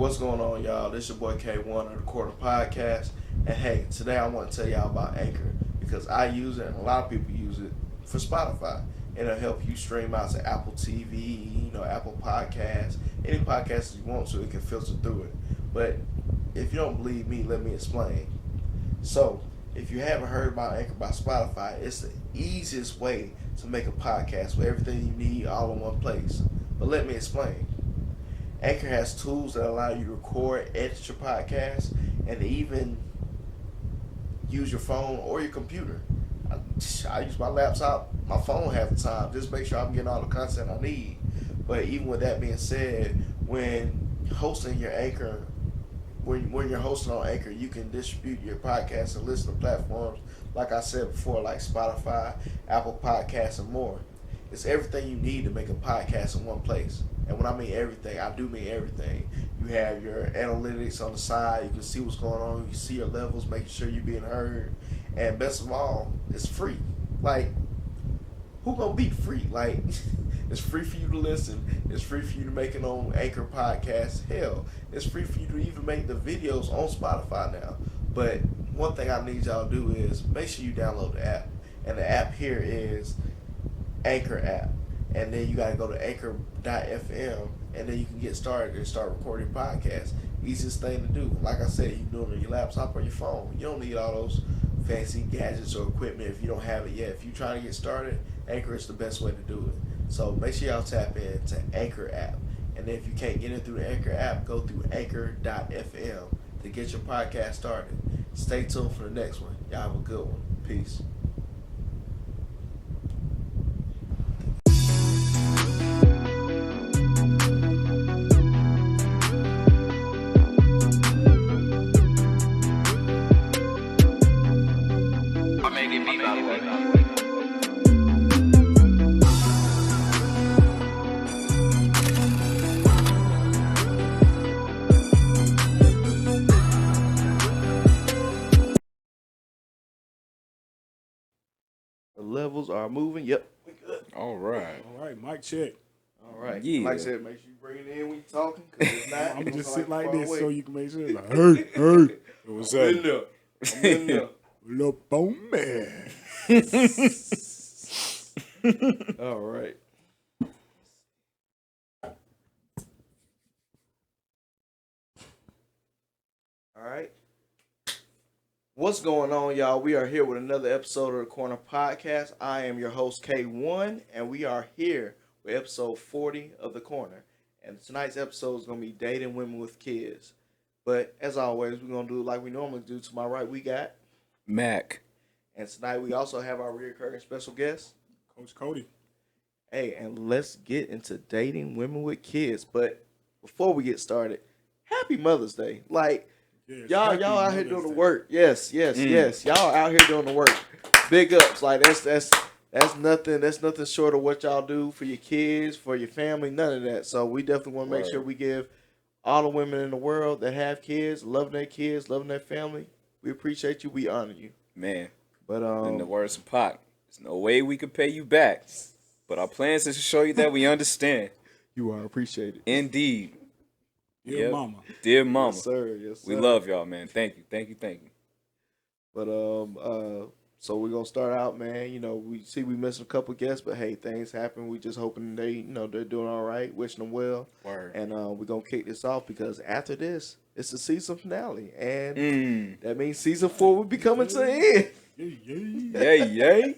What's going on, y'all? This your boy K1 of the Quarter Podcast. And hey, today I want to tell y'all about Anchor because I use it and a lot of people use it for Spotify. It'll help you stream out to Apple TV, Apple Podcasts, any podcast you want so it can filter through it. But if you don't believe me, let me explain. So, if you haven't heard about Anchor by Spotify, it's the easiest way to make a podcast with everything you need all in one place. But let me explain. Anchor has tools that allow you to record, edit your podcast, and even use your phone or your computer. I use my laptop, my phone half the time, just make sure I'm getting all the content I need. But even with that being said, when hosting your Anchor, when you're hosting on Anchor, you can distribute your podcast and listen to platforms, like I said before, like Spotify, Apple Podcasts, and more. It's everything you need to make a podcast in one place. And when I mean everything, I do mean everything. You have your analytics on the side. You can see what's going on. You can see your levels, making sure you're being heard. And best of all, it's free. Like, who gonna beat free? Like, it's free for you to listen. It's free for you to make it on Anchor Podcast. Hell, it's free for you to even make the videos on Spotify now. But one thing I need y'all to do is make sure you download the app. And the app here is Anchor app. And then you gotta go to anchor.fm and then you can get started and start recording podcasts. Easiest thing to do. Like I said, you can do it on your laptop or your phone. You don't need all those fancy gadgets or equipment if you don't have it yet. If you're trying to get started, Anchor is the best way to do it. So make sure y'all tap into Anchor app. And then if you can't get it through the Anchor app, go through anchor.fm to get your podcast started. Stay tuned for the next one. Y'all have a good one. Peace. The levels are moving. Yep, we good. All right. All right, mic check. All right. Yeah. Like I said, make sure you bring it in when you're talking. Cause if not, I'm gonna it's just gonna sit like far this away. so you can make sure. Like, hey, what's I'm up? in there. I'm in there. Little bone man. All right. All right. What's going on, y'all? We are here with another episode of the Corner Podcast. I am your host, K1, and we are here with episode 40 of the Corner. And tonight's episode is going to be dating women with kids. But as always, we're going to do it like we normally do. To my right, we got Mac. And tonight we also have our reoccurring special guest, Coach Codie. Hey, and let's get into dating women with kids. But before we get started, happy Mother's Day. Like, Yes, y'all happy out here Mother's doing the Day. work. Yes. Y'all out here doing the work. Big ups. Like that's nothing short of what y'all do for your kids, for your family, none of that. So we definitely want to make sure we give all the women in the world that have kids, loving their family. We appreciate you. We honor you. Man. But In the words of Pac, there's no way we could pay you back. But our plans is to show you that we understand. you are appreciated. Indeed. Dear mama. Dear mama. Yes, sir. Yes, sir. We love y'all, man. Thank you. But so we're gonna start out, man. We missed a couple guests, but hey, things happen. We just hoping they're doing all right, wishing them well. Word. And we're gonna kick this off because after this, it's the season finale, and that means season 4 will be coming to the end. Yay.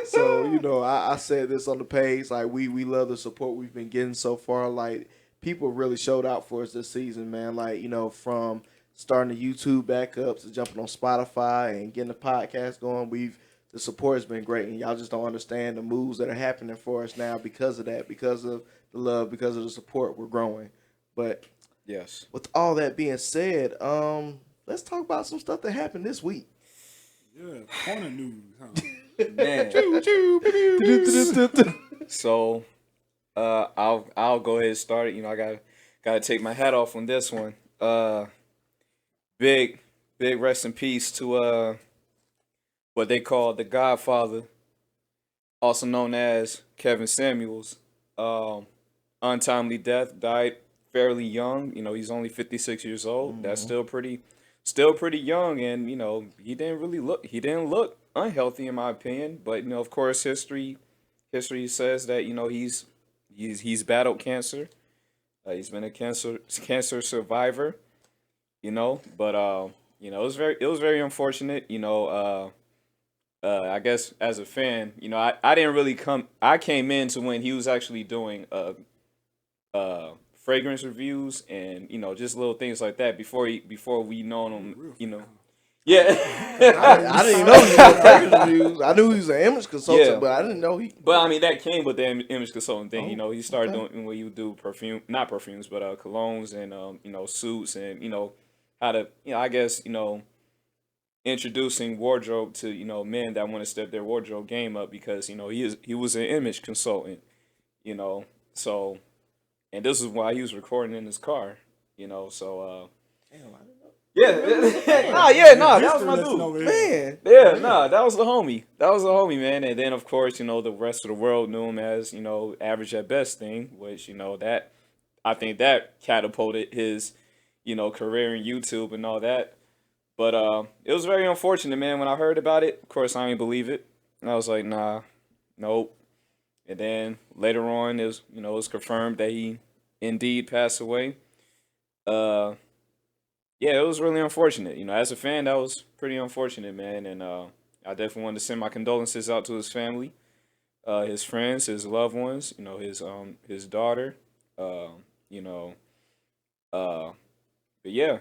So I said this on the page, like we love the support we've been getting so far. Like people really showed out for us this season, man. Like from starting the YouTube back up to jumping on Spotify and getting the podcast going, the support has been great, and y'all just don't understand the moves that are happening for us now because of that, because of the love, because of the support. We're growing. But Yes. with all that being said, let's talk about some stuff that happened this week. Yeah, corner news, huh? Man. So I'll go ahead and start it. I gotta take my hat off on this one. Big rest in peace to what they call the Godfather, also known as Kevin Samuels. Untimely death, died fairly young. You know, he's only 56 years old. That's Mm-hmm. still pretty young, and you know, he didn't look unhealthy in my opinion. But you know, of course, history says that you know he's battled cancer. He's been a cancer survivor. You know, but you know, it was very unfortunate. You know, I guess as a fan, you know, I didn't really come. I came in to when he was actually doing fragrance reviews and you know just little things like that before we known him. Real You know, fan, huh? yeah. I didn't know he was fragrance reviews. I knew he was an image consultant, Yeah. but I didn't know he. But I mean, that came with the image consulting thing. You Oh, know, he started okay. doing where you do not perfumes, but colognes and you know, suits and you know how to, you know, I guess you know, introducing wardrobe to you know men that want to step their wardrobe game up because you know he was an image consultant. You know, so and this is why he was recording in his car. You know, so Damn, I didn't know. yeah, nah, yeah, nah, that was History my lesson dude. over here. Man, Yeah, nah, that was the homie. That was the homie, man. And then of course, you know, the rest of the world knew him as, you know, average at best thing, which, you know, that I think that catapulted his, you know, career in YouTube and all that. But it was very unfortunate, man. When I heard about it, of course I didn't believe it. And I was like, nah, nope. And then later on it was confirmed that he indeed passed away. Uh yeah, it was really unfortunate. You know, as a fan, that was pretty unfortunate, man. And I definitely wanted to send my condolences out to his family, his friends, his loved ones. You know, his daughter. You know, uh, but yeah,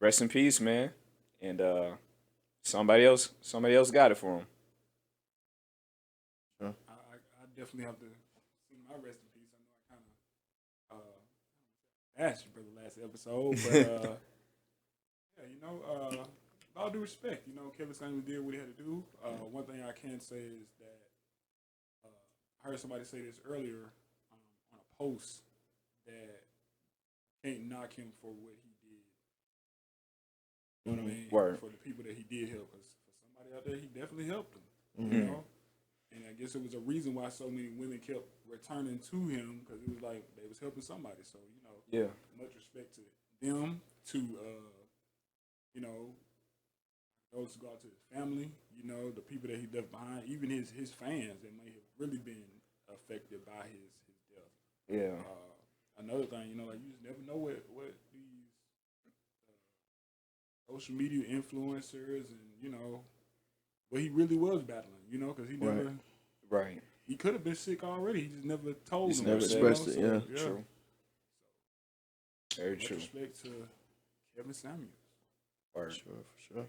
rest in peace, man. And somebody else got it for him. I definitely have to sing my rest in peace. I know I kind of asked you, brother, last episode, but yeah, you know, with all due respect, you know, Kevin Samuels did what he had to do. One thing I can say is that I heard somebody say this earlier on a post that can't knock him for what he did. You know what I mean? Word. For the people that he did help, because for somebody out there, he definitely helped them. Mm-hmm. You know, and I guess it was a reason why so many women kept returning to him because it was like they was helping somebody. So you know, Yeah. much respect to them, to you know, those who go out to his family, you know, the people that he left behind, even his fans that may have really been affected by his death. Yeah. Another thing, you know, like you just never know what these social media influencers and you know what he really was battling, you know, because he never Right. he could have been sick already. He just never told Just them. never expressed it, So, yeah. True. Very Much true. respect to Kevin Samuels. Word. For sure.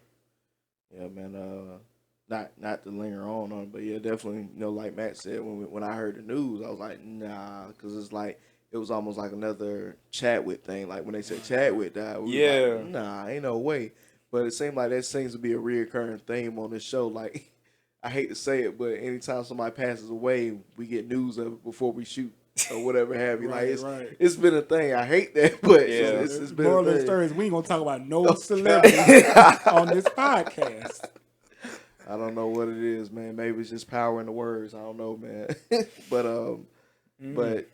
Yeah, man. Not to linger on it, but yeah, definitely. You know, like Matt said, when I heard the news, I was like, nah, because it's like it was almost like another Chadwick thing. Like when they said Chadwick died, we was Yeah. like, nah, ain't no way. But it seemed like that seems to be a reoccurring theme on this show. Like, I hate to say it, but anytime somebody passes away, we get news of it before we shoot or whatever have you. Like Right. it's been a thing. I hate that, but Yeah. it's been Moral a of the thing. story is we ain't gonna talk about no celebrities on this podcast. I don't know what it is, man. Maybe it's just power in the words. I don't know, man. But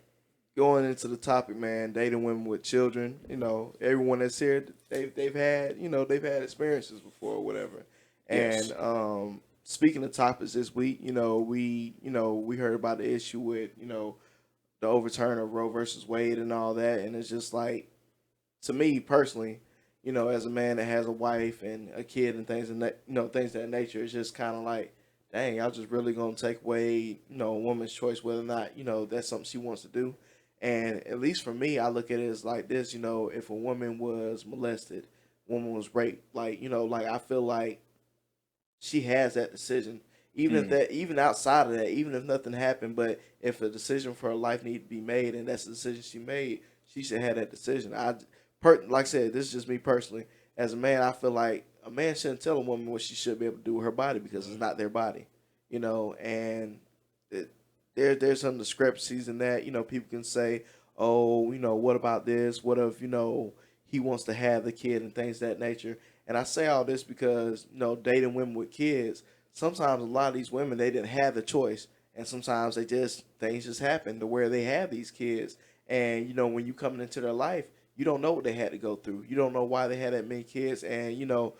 going into the topic, man, dating women with children. You know, everyone that's here, they've had they've had experiences before or whatever. Yes. And speaking of topics this week, we heard about the issue with the overturn of Roe versus Wade and all that, and it's just like, to me personally, as a man that has a wife and a kid and things and that, things of that nature, it's just kind of like, dang, y'all just really gonna take away, a woman's choice whether or not, that's something she wants to do. And at least for me, I look at it as like this, if a woman was molested, woman was raped, like I feel like she has that decision. Even outside of that, even if nothing happened, but if a decision for her life need to be made, and that's the decision she made, she should have that decision. Like I said, this is just me personally. As a man, I feel like a man shouldn't tell a woman what she should be able to do with her body because it's not their body, And there's some discrepancies in that. People can say, oh, what about this? What if he wants to have the kid and things of that nature? And I say all this because dating women with kids. Sometimes a lot of these women, they didn't have the choice, and sometimes things just happen to where they have these kids, And you know, when you coming into their life, you don't know what they had to go through. You don't know why they had that many kids. And you know,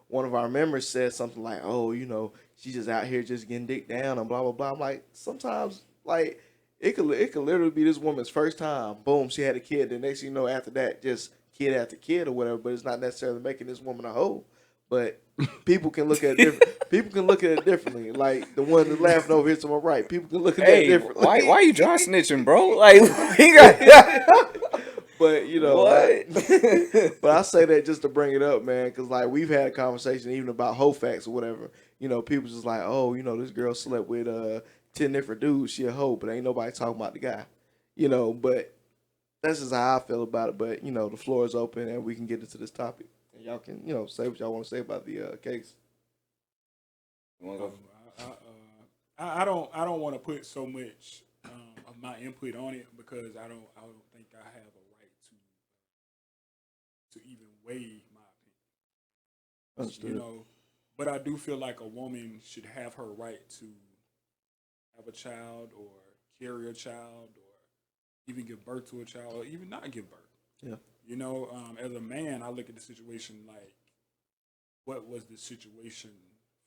one of our members said something like, "Oh, you know, she's just out here just getting dick down and blah blah blah." I'm like, sometimes like it could literally be this woman's first time. Boom, she had a kid. The next thing you know, after that, just kid after kid or whatever. But it's not necessarily making this woman a hoe. But people can look at it different. People can look at it differently. Like the one that's laughing over here to my right. People can look at that Hey, differently. why you dry snitching, bro? Like, he got But you know, what? but I say that just to bring it up, man, because like we've had a conversation even about hoe facts or whatever. You know, people just like, oh, you know, this girl slept with 10 different dudes. She a hoe, but ain't nobody talking about the guy. You know, but that's just how I feel about it. But you know, the floor is open and we can get into this topic. And y'all can, you know, say what y'all want to say about the case. I don't want to put so much of my input on it because I don't think I have a right to even weigh my opinion. Understood. You know, but I do feel like a woman should have her right to have a child or carry a child or even give birth to a child or even not give birth. Yeah. You know, as a man, I look at the situation like, what was the situation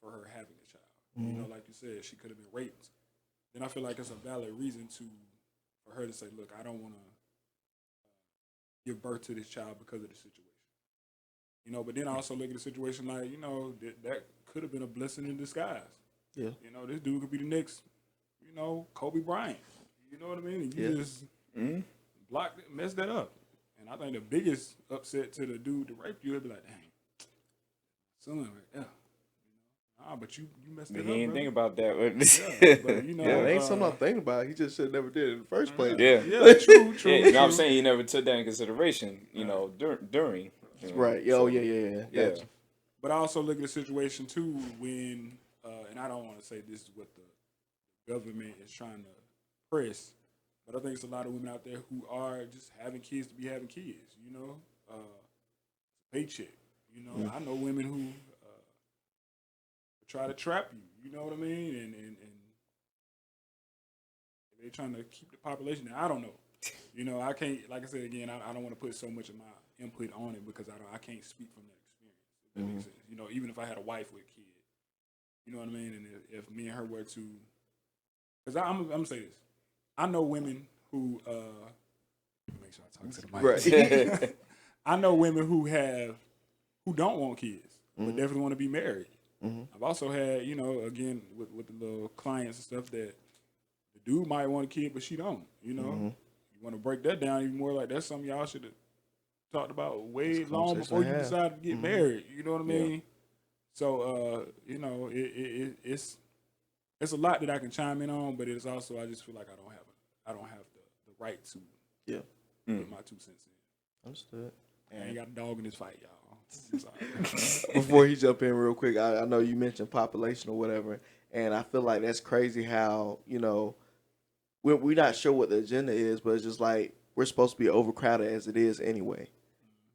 for her having a child? You know, like you said, she could have been raped. Then I feel like it's a valid reason for her to say, look, I don't want to give birth to this child because of the situation. You know, but then I also look at the situation like, you know, that could have been a blessing in disguise. Yeah. You know, this dude could be the next, you know, Kobe Bryant. You know what I mean? And you just messed that up. And I think the biggest upset to the dude that raped you would be like, dang, son right there. But you messed it up. He didn't brother. think about that. Yeah, but you know, Yeah, it ain't something I'm thinking about. He just should never did it in the first place. Yeah. true. Yeah, you know what I'm saying? He never took that in consideration, you know, during. You know, Right. so, Yeah. Yeah. Gotcha. But I also look at the situation too when, and I don't want to say this is what the government is trying to press, but I think it's a lot of women out there who are just having kids to be having kids. You know, paycheck. You know, I know women who try to trap you. You know what I mean? And they're trying to keep the population there. I don't know. You know, I can't. Like I said again, I don't want to put so much of my input on it because I can't speak from that experience. If that makes sense. You know, even if I had a wife with a kid, you know what I mean. And if me and her were to, because I'm gonna say this, I know women who make sure I talk to the mic. Right. I know women who don't want kids, but definitely want to be married. I've also had, you know, again with the little clients and stuff that the dude might want a kid, but she don't. You know, you want to break that down even more. Like that's something y'all should have talked about way long before you decided to get married. You know what I mean? So, you know, it's a lot that I can chime in on, but it's also I just feel like I don't have the right to put my 2 cents in. Understood. I ain't got a dog in this fight, y'all. Before he jump in real quick, I know you mentioned population or whatever, and I feel like that's crazy how, you know, we're not sure what the agenda is, but it's just like we're supposed to be overcrowded as it is anyway.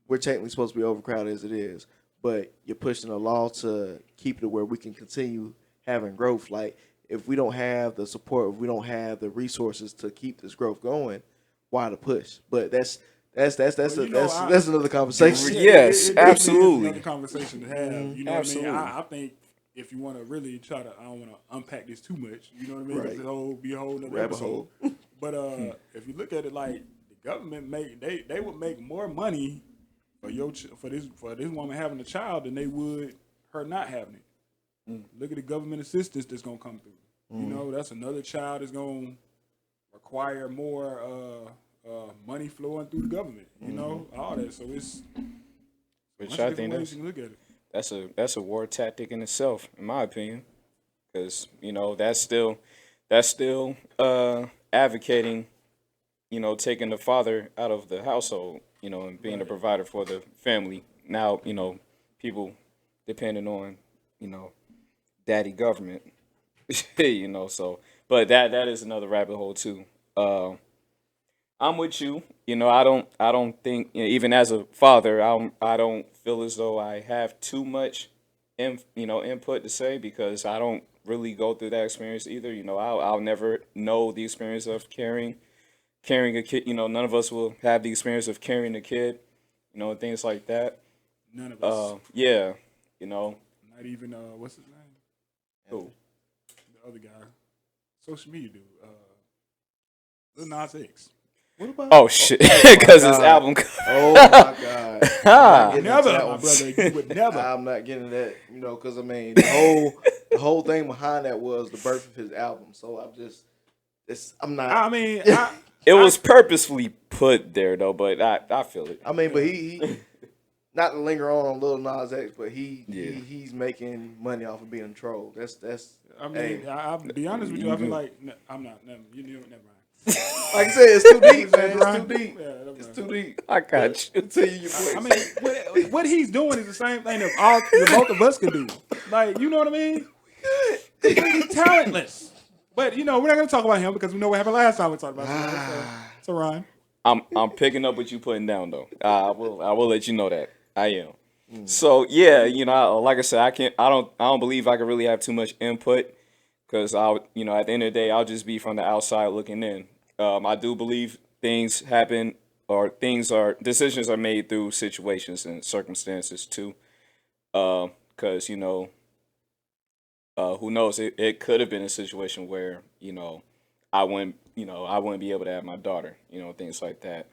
We're technically supposed to be overcrowded as it is, but you're pushing a law to keep it where we can continue having growth. Like if we don't have the support, if we don't have the resources to keep this growth going, why the push? But that's another conversation. Yes, it definitely absolutely. is another conversation to have. You know Absolutely. what I mean? I think if you want to really try to, I don't want to unpack this too much. You know what I mean? Right. Because it'll be a whole nother Rabbit episode. hole. But if you look at it like the government they would make more money for this woman having a child than they would her not having it. Look at the government assistance that's gonna come through. You know, that's another child that's gonna require more money flowing through the government. You know, all that. So it's Which a I bunch of think different ways you can look at it. that's a war tactic in itself, in my opinion, because you know that's still advocating, you know, taking the father out of the household, you know, and being the provider for the family. Now, you know, people depending on, you know, daddy government, you know. So, but that is another rabbit hole too. I'm with you. You know, I don't think, you know, even as a father, I don't feel as though I have too much, input to say because I don't really go through that experience either. You know, I'll never know the experience of caring carrying a kid. None of us will have the experience of carrying a kid. And things like that. None of us. Yeah. Not even what's his name? Who? The other guy. Social media dude. Lil Nas X. What about? Oh shit! Because his album. Oh my god! Never, my brother. You would never. I'm not getting that. Because I mean, the whole thing behind that was the birth of his album. So I'm not. I mean, it was purposefully put there though, but I feel it. I mean, but he not to linger on Lil Nas X, but he's making money off of being trolled. That's. I mean, I'll be honest with you. I feel like I'm not. Never mind. Like I said, it's too deep, man. It's too deep. Yeah, it's too deep. I got you. Tell you your voice. I mean, what he's doing is the same thing that both of us could do. Like, you know what I mean? He's talentless. But we're not gonna talk about him because we know what happened last time we talked about him. So Ryan. I'm picking up what you putting down though. I will let you know that I am. So yeah, like I said, I don't believe I can really have too much input because at the end of the day, I'll just be from the outside looking in. I do believe things happen or decisions are made through situations and circumstances too. Because who knows? It could have been a situation where I wouldn't be able to have my daughter, things like that.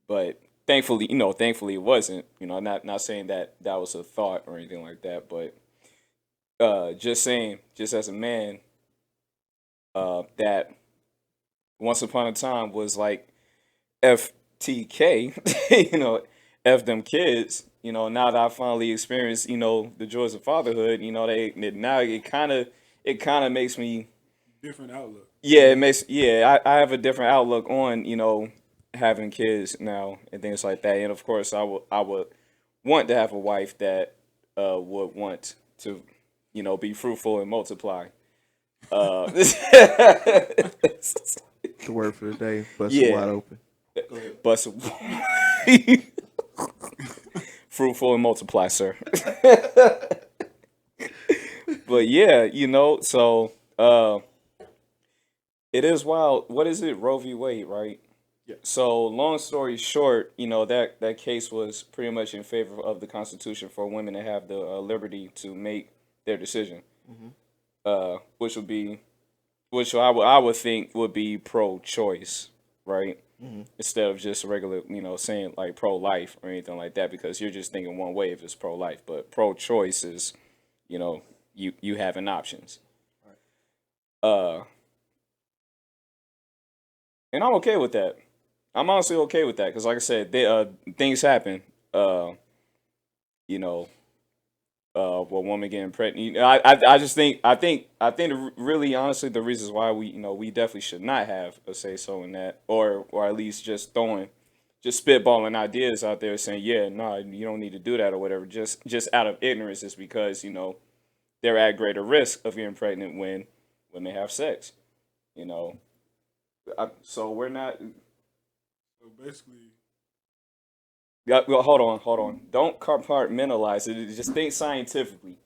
But thankfully it wasn't. Not saying that was a thought or anything like that, but just as a man, that once upon a time was like FTK, F them kids. Now that I finally experienced, the joys of fatherhood, now it kind of makes me different outlook. Yeah, I have a different outlook on, having kids now and things like that. And of course I would want to have a wife that would want to, be fruitful and multiply. The word for the day, busted wide open. Busted. Fruitful and multiply, sir. But yeah, so it is wild. What is it? Roe v. Wade, right? Yeah. So long story short, that case was pretty much in favor of the Constitution for women to have the liberty to make their decision. Mm-hmm. Which I would think would be pro-choice, right? Mm-hmm. Instead of just regular, saying like pro-life or anything like that, because you're just thinking one way if it's pro-life, but pro-choice is, you having options. Right. And I'm okay with that. I'm honestly okay with that because, like I said, things happen. What woman getting pregnant. I just think really honestly the reasons why we definitely should not have a say so in that, or at least just spitballing ideas out there saying you don't need to do that or whatever, just out of ignorance, is because they're at greater risk of getting pregnant when they have sex. So we're not. So basically. Yeah, well, hold on. Don't compartmentalize it. Just think scientifically.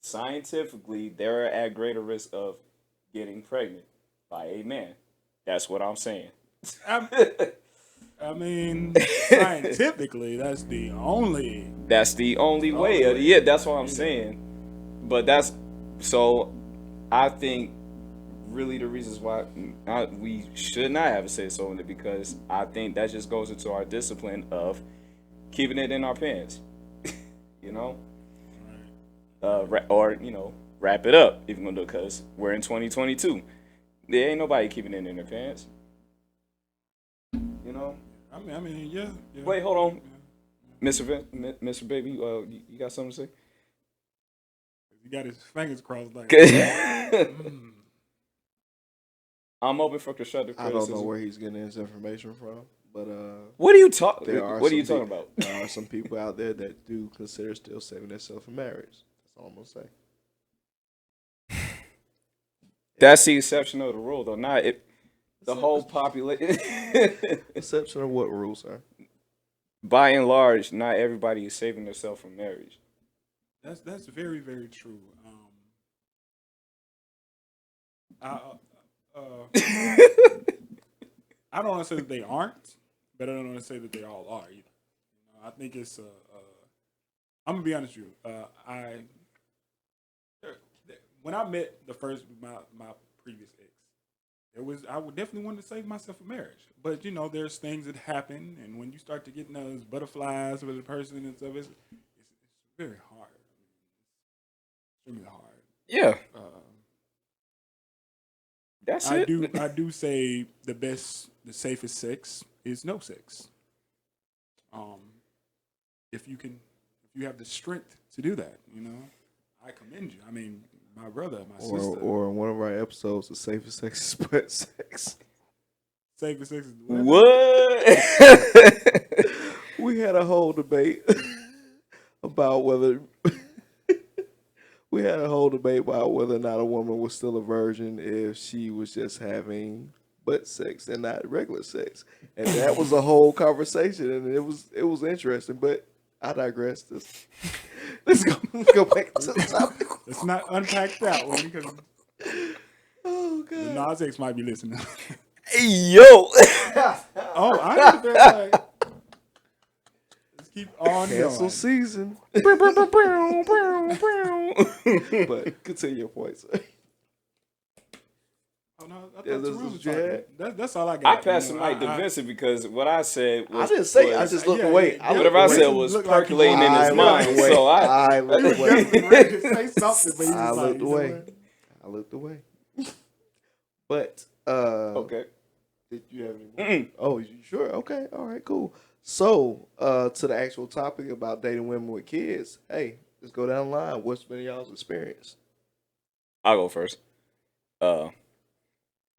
Scientifically, they're at greater risk of getting pregnant by a man. That's what I'm saying. I mean, scientifically, that's the only. That's the only way. Yeah, that's what I'm saying. But I think really the reasons why we should not have a say so in it, because I think that just goes into our discipline of keeping it in our pants, wrap it up if you're gonna do it, because we're in 2022. There ain't nobody keeping it in their pants, I mean, yeah. Wait, hold on, yeah. Mr. Baby, you got something to say? He got his fingers crossed like. I'm open for constructive criticism. I don't know where he's getting his information from, but what are you talking about? There are some people out there that do consider still saving themselves for marriage. That's all I'm gonna say. That's the exception of the rule, though. Not it. The whole population. Exception of what rule, sir? By and large, not everybody is saving themselves from marriage. That's very, very true. I don't want to say that they aren't, but I don't want to say that they all are either. I think it's I'm gonna be honest with you. When I met the first my previous ex, I would definitely want to save myself a marriage. But there's things that happen, and when you start to get those butterflies with a person and stuff, it's very hard. Extremely hard. Yeah, that's I it. do say the safest sex is no sex. Um, if you have the strength to do that, I commend you. I mean, my brother, my sister. Or in one of our episodes, the safest sex is butt sex. Safest sex is What? We had a whole debate about whether or not a woman was still a virgin if she was just having butt sex and not regular sex, and that was a whole conversation, and it was interesting. But I digress. Let's go back to the topic. Let's not unpack that one because Oh the god. Nas X might be listening. Yo. Oh, I need to like, let's keep on Cancel going. season. But continue your points. Oh no, I Yeah, thought this Jerome is was Jad. talking. That's all I I got. passed the mic to Vincent because what I said was. I didn't say. I was- just looked yeah, away. yeah, Whatever I looked said away. was Looked like he percolating in his I mind. looked away. So I He looked was away. definitely ready to say something, but he I was like, looked away. I looked away. But okay. did you have any more? Oh, you sure? Okay. All right. Cool. So to the actual topic about dating women with kids. Hey, let's go down the line. What's been y'all's experience? I'll go first. Uh,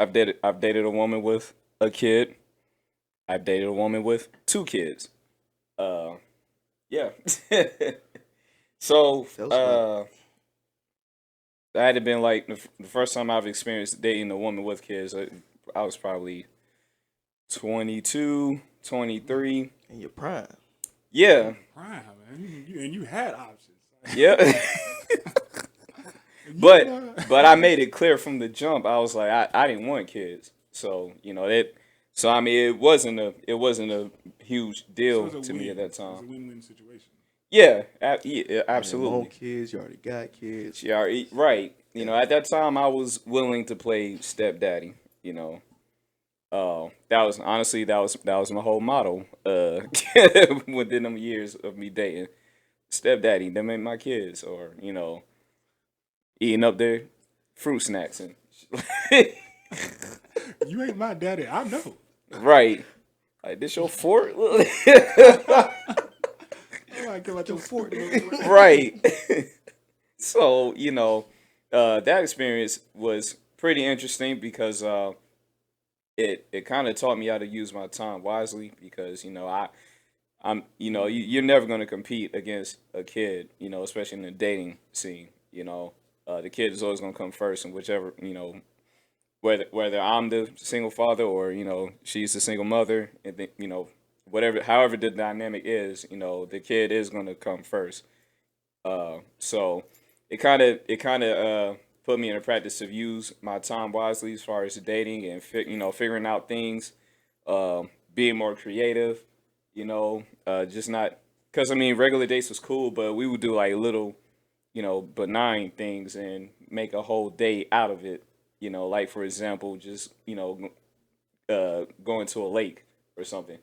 I've dated a woman with a kid. I've dated a woman with 2 kids. Yeah. So Tell us about that had been like the first time I've experienced dating a woman with kids. I was probably 22, 23. in your prime. Yeah. Prime, man. And you had options. Yeah. But I made it clear from the jump. I was like, I didn't want kids. So, that. So I mean, it wasn't a huge deal to me at that It was a time. win-win situation. Yeah, yeah, You want absolutely. kids. You already got kids. Yeah, right. At that time, I was willing to play stepdaddy. That was my whole motto. Within them years of me dating, stepdaddy, them ain't my kids, or eating up their fruit snacks and You ain't my daddy. I know. right. Like this your fort, I like about your fort. right? So that experience was pretty interesting because it kind of taught me how to use my time wisely because you're never going to compete against a kid, especially in the dating scene. The kid is always going to come first, and whichever whether I'm the single father or she's the single mother, and then, however the dynamic is, the kid is going to come first. So it kind of put me in a practice to use my time wisely as far as dating and figuring out things, being more creative, just not because I mean regular dates was cool, but we would do like little benign things and make a whole day out of it. Like for example, just going to a lake or something,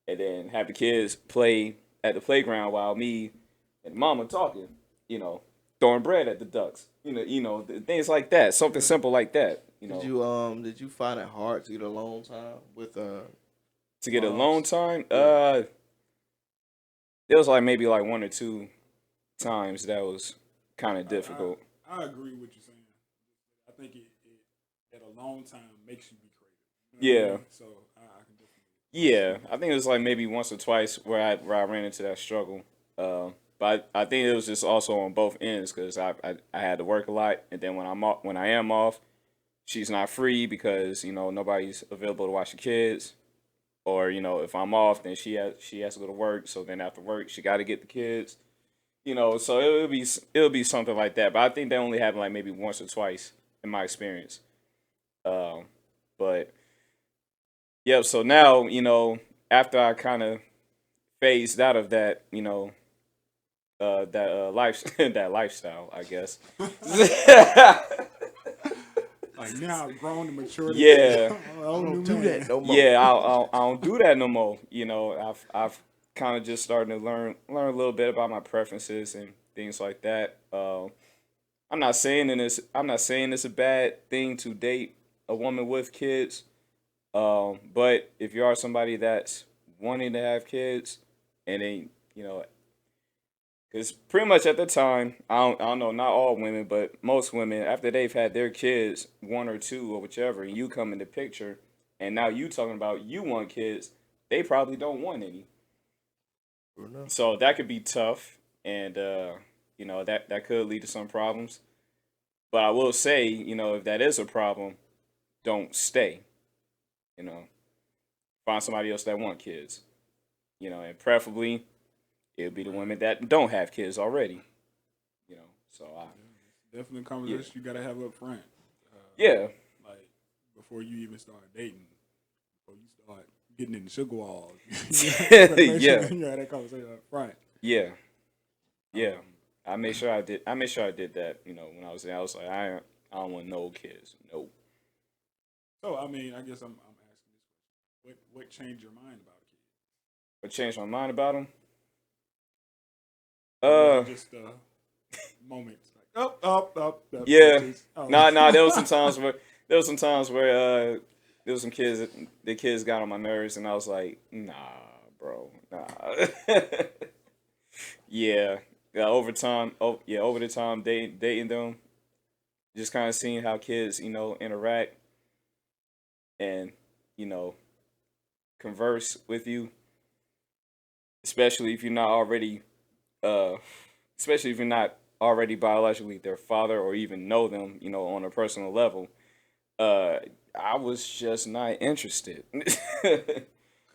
and then have the kids play at the playground while me and mama talking. You know, throwing bread at the ducks. Things like that. Something simple like that. Did you find it hard to get alone time with To get alone moms? time. Yeah. There was like maybe like 1 or 2 times that was kind of difficult. I agree with you saying. I think it at a long time makes you be creative. Yeah. So I can definitely. Yeah, I think it was like maybe once or twice where I ran into that struggle. But I think it was just also on both ends because I had to work a lot, and then when I am off, she's not free because nobody's available to watch the kids, or if I'm off, then she has to go to work. So then after work, she got to get the kids. So it'll be something like that. But I think that only happened like maybe once or twice in my experience. But Yep. So now, after I kind of phased out of that, that life that lifestyle, I guess. Like now, I've grown and matured into Yeah, a I whole new don't do man. that no more. yeah. I don't do that no more. I've kind of just starting to learn a little bit about my preferences and things like that. I'm not saying it's a bad thing to date a woman with kids. But if you are somebody that's wanting to have kids, and then because pretty much at the time, I don't know, not all women, but most women, after they've had their kids, one or two or whichever, and you come in the picture, and now you talking about you want kids, they probably don't want any. True enough. So that could be tough, and that could lead to some problems. But I will say, if that is a problem, don't stay. You know, find somebody else that want kids. And preferably it'll be the women that don't have kids already. So Definitely a conversation you gotta have up front. yeah, Like before you even start dating, before you start getting in the sugar walls, you gotta make sure yeah, you have that conversation up front. yeah, yeah. Um, I made sure I did. I made sure I did that. When I was there, I was like, I don't want no kids. Nope. so I mean, I guess I'm asking this question: what changed your mind about a kid? But changed my mind about them. Or was Uh, it just moments like up, yeah. bitches? Oh. Nah. There was some kids. The kids got on my nerves, and I was like, nah, bro, nah. Yeah. Yeah. Over time. Oh, yeah. Over the time dating them, just kind of seeing how kids, interact and you know converse with you, especially if you're not already, uh, especially if you're not already biologically their father or even know them, on a personal level. Uh, I was just not interested.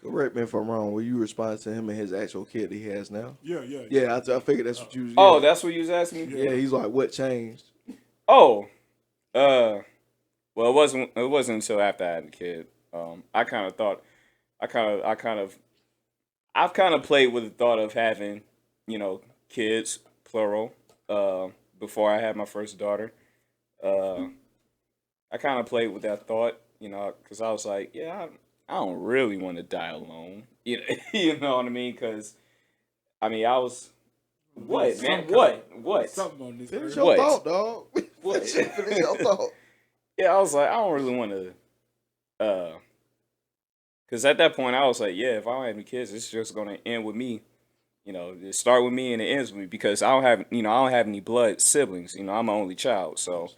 Correct me if I'm wrong. Were you responding to him and his actual kid that he has now? Yeah. Yeah, I figured that's what you was. Oh, Yeah, that's what you was asking me. yeah. He's like, what changed? Oh, uh, well, it wasn't until after I had a kid. I kind of thought, I've kind of played with the thought of having, kids, plural, before I had my first daughter. Uh, I kind of played with that thought, because I was like, yeah, I don't really want to die alone. You know what I mean? Because I mean, I was what man? What? Something on this Finish earth. your What? thought, dog. What? Finish your thought. Yeah, I was like, I don't really want to, because at that point I was like, yeah, if I don't have any kids, it's just gonna end with me. It start with me and it ends with me because I don't have any blood siblings. I'm an only child, so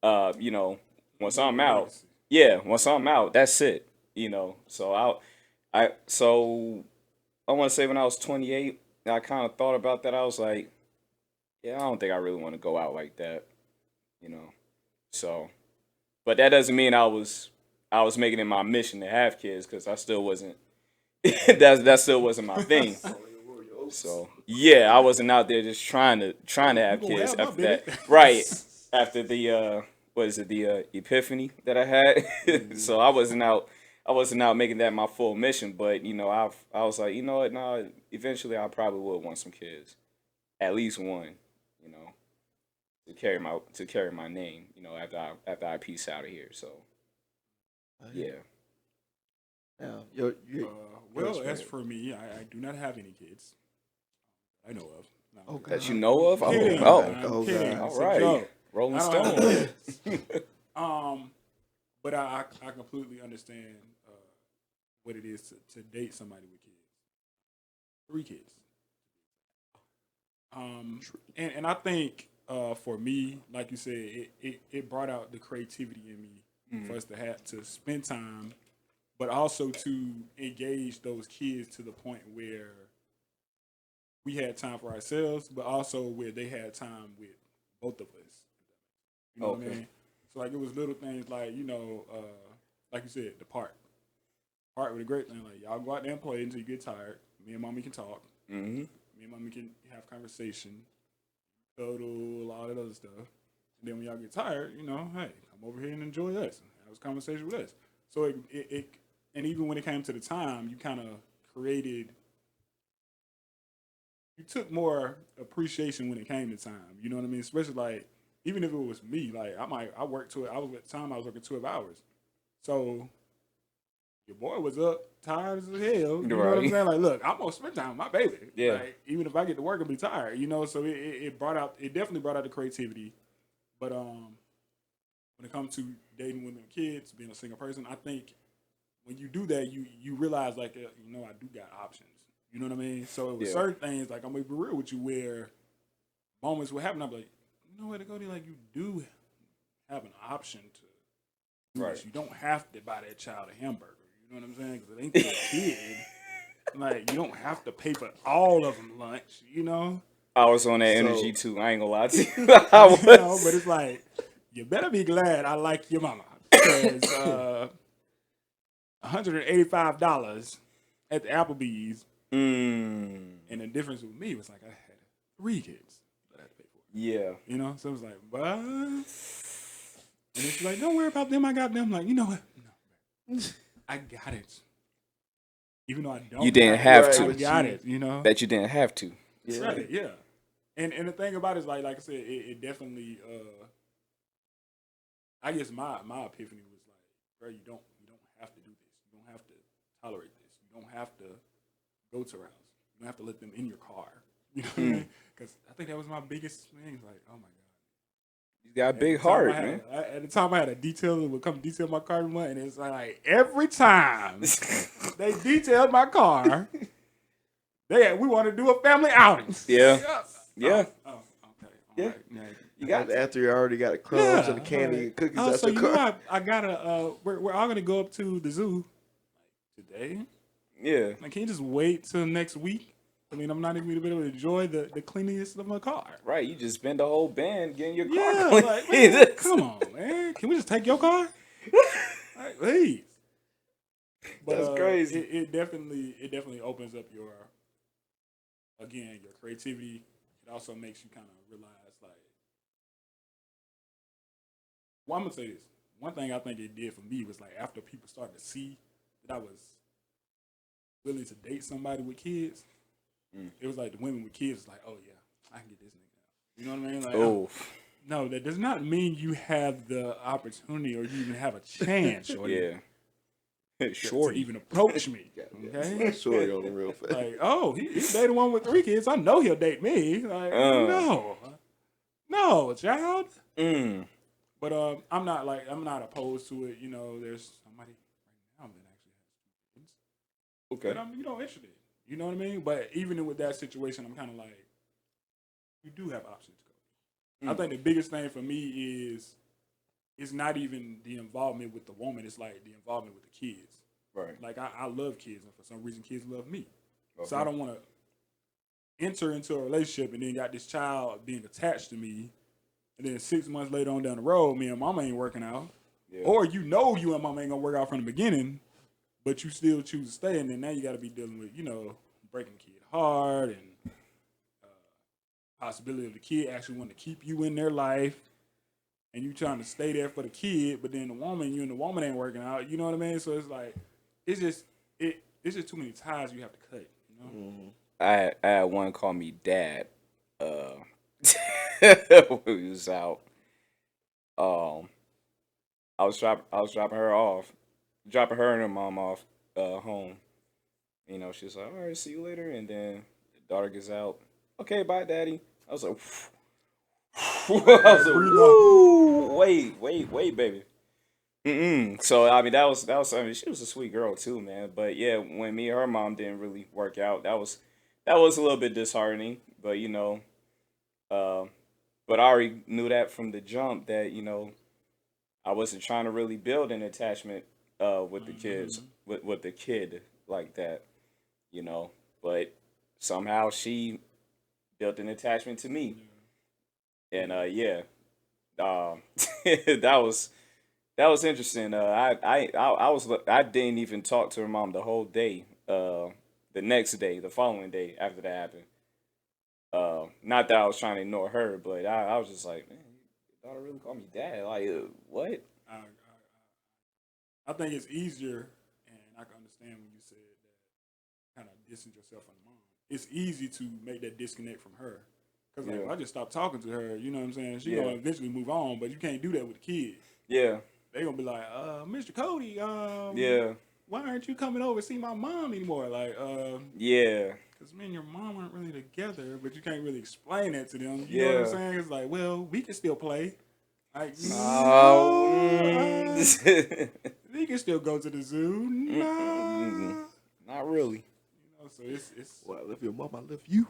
uh, you know, once I'm out, Legacy. yeah, once I'm out, that's it. So so I want to say when I was 28, I kind of thought about that. I was like, yeah, I don't think I really want to go out like that. You know, so but that doesn't mean I was making it my mission to have kids because I still wasn't. That still wasn't my thing. So yeah, I wasn't out there just trying to You have gonna kids have my after baby. that. Right. After the what is it, the epiphany that I had. So I wasn't out making that my full mission, but I was like, you know what, no, eventually I probably would want some kids. At least one, you know, to carry my name, after I peace out of here. So yeah. Now, your Well, as experience. for me, I do not have any kids. I know of. No, I'm Okay. That you kidding. know of? I'm kidding. Oh, I'm kidding. all It's a right. joke. Rolling I don't have Stone. kids. But I completely understand what it is to date somebody with kids. 3 kids. And I think for me, like you said, it brought out the creativity in me for us to have to spend time, but also to engage those kids to the point where we had time for ourselves, but also where they had time with both of us. You know what I Okay. mean? So like it was little things like like you said, the park. Park was a great thing. Like y'all go out there and play until you get tired. Me and mommy can talk. Mm-hmm. Me and mommy can have conversation, cuddle, all that other stuff. And then when y'all get tired, hey, come over here and enjoy us. Have a conversation with us. So and even when it came to the time, you kind of created. You took more appreciation when it came to time. You know what I mean? Especially like even if it was me, like I worked to it. I was at the time I was working 12 hours, so your boy was up, tired as hell. You know what I'm saying? Like, look, I'm gonna spend time with my baby. Yeah. Like, even if I get to work, I'll be tired. You know, so it brought out, it definitely brought out the creativity. But when it comes to dating women and kids, being a single person, I think when you do that, you realize like, I do got options. You know what I mean? So it was certain things, like I'm gonna be real with you, where moments would happen. I'm like, you know what, Cody, like you do have an option to do this. You don't have to buy that child a hamburger. You know what I'm saying? Because it ain't your kid. Like, you don't have to pay for all of them lunch, you know? I was on that energy too. I ain't gonna lie to you. But it's like, you better be glad I like your mama. Because $185 at the Applebee's. And the difference with me was like, I had 3 kids that I had to pay for. Yeah. You know? So it was like, what? And it's like, don't worry about them. I got them. I'm like, you know what? No, I got it. Even though I don't. You didn't have to. I got it, you know? That you didn't have to. Yeah. Right, yeah. And the thing about it is, like I said, it definitely, I guess my epiphany was like, bro, you don't have to do this. You don't have to tolerate this. You don't have to go to rounds. You don't have to let them in your car. You know what I mean? Because I think that was my biggest thing. Like, oh my God. You got a big heart, man. At the time, I had a detail that would come detail my car, and it's like every time they detailed my car, we want to do a family outing. Yeah. Okay. Yeah. Right. Yeah. You got after you already got the crumbs and the candy and cookies out so your car. know I gotta. We're all gonna go up to the zoo today. Yeah. Like, can you just wait till next week? I mean, I'm not even gonna be able to enjoy the cleanliness of my car. Right, you just spend the whole band getting your car Yeah, clean. like, man, come on, man. Can we just take your car? Like, please. But, that's crazy. It definitely opens up your creativity. It also makes you kind of realize, like, well, I'm gonna say this. One thing I think it did for me was like after people started to see that I was willing to date somebody with kids. It was like the women with kids was like, oh yeah, I can get this nigga now. You know what I mean? Like, no, that does not mean you have the opportunity or you even have a chance. Shorty, to even approach me. Okay, Shorty on the real fast. Like, oh, he's dating one with 3 kids. I know he'll date me. Like, no, child. But I'm not opposed to it. You know, there's somebody right now that actually has 2 kids. Okay. But I'm interested. You know what I mean? But even with that situation, I'm kind of like, you do have options. I think the biggest thing for me is it's not even the involvement with the woman. It's like the involvement with the kids. Right. Like, I love kids, and for some reason, kids love me. Okay. So I don't want to enter into a relationship and then got this child being attached to me, and then 6 months later on down the road, me and mama ain't working out. Yeah. Or you and mama ain't going to work out from the beginning, but you still choose to stay, and then now you got to be dealing with, breaking the kid heart and possibility of the kid actually wanting to keep you in their life, and you trying to stay there for the kid, but then you and the woman ain't working out. You know what I mean? So it's like, it's just too many ties you have to cut. You know? Mm-hmm. I had one call me dad. When we was out. I was dropping her and her mom off home. You know, she's like, all right, see you later. And then the daughter gets out. Okay, bye, daddy. I was like, wait, baby. So I mean, that was. I mean, she was a sweet girl too, man. But yeah, when me and her mom didn't really work out, that was a little bit disheartening. But but I already knew that from the jump that I wasn't trying to really build an attachment with the kids, with the kid like that, But somehow she built an attachment to me, and that was interesting. I didn't even talk to her mom the whole day. The next day, the following day after that happened. Not that I was trying to ignore her, but I was just like, man, your daughter really called me dad. Like, what? I think it's easier, and understand when you said that kind of distance yourself from the mom. It's easy to make that disconnect from her. Because, like, if I just stop talking to her, you know what I'm saying? She's going to eventually move on, but you can't do that with the kids. Yeah. They're going to be like, Mr. Codie, why aren't you coming over to see my mom anymore? Like, yeah. Because me and your mom aren't really together, but you can't really explain that to them. You know what I'm saying? It's like, well, we can still play. Like, no. We can still go to the zoo. No. Not really. You know, so it's well, I love your mom, I love you.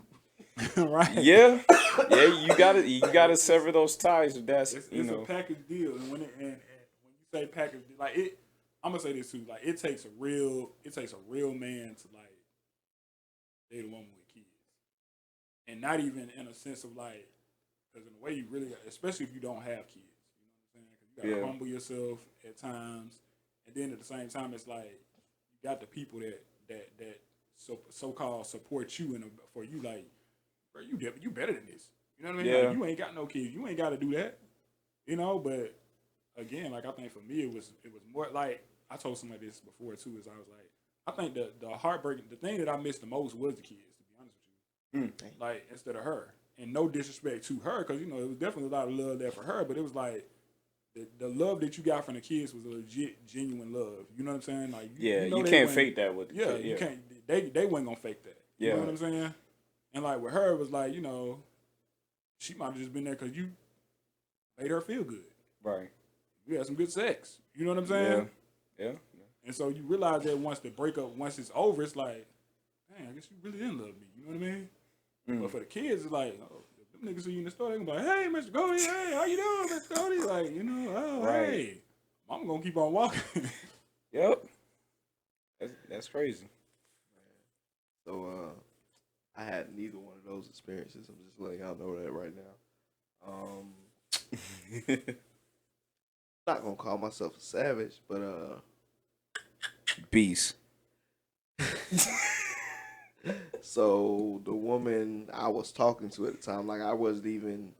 right. Yeah. You gotta sever those ties if that's it's a package deal. And when when you say package deal, like I'm gonna say this too, like it takes a real man to like date a woman with kids. And not even in a sense of like, because in a way you really, especially if you don't have kids, you know what I'm saying? Because you gotta humble yourself at times, and then at the same time, it's like you got the people that so called support you and for you, like, bro, you better than this. You know what I mean? Like, you ain't got no kids, you ain't got to do that. You know, but again, like I think for me, it was more like I told somebody this before too. Is I was like, I think the heartbreaking, the thing that I missed the most was the kids. Like, instead of her. And no disrespect to her, because, you know, it was definitely a lot of love there for her, but it was like, the love that you got from the kids was a legit, genuine love. You know what I'm saying? Like, you know, you can't fake that with the kid. You can't, they wasn't going to fake that. You know what I'm saying? And, like, with her, it was like, you know, she might have just been there because you made her feel good. Right. You had some good sex. You know what I'm saying? Yeah. And so you realize that once it's over, it's like, dang, I guess you really didn't love me. You know what I mean? But for the kids, it's like, oh, if them niggas see you in the store, they gonna be like, hey, Mr. Codie, hey, how you doing, Mr. Codie? Like, you know, hey, I'm gonna keep on walking. Yep. That's crazy. So, I had neither one of those experiences. I'm just letting y'all know that right now. Not gonna call myself a savage, but beast. So the woman I was talking to at the time, like I wasn't even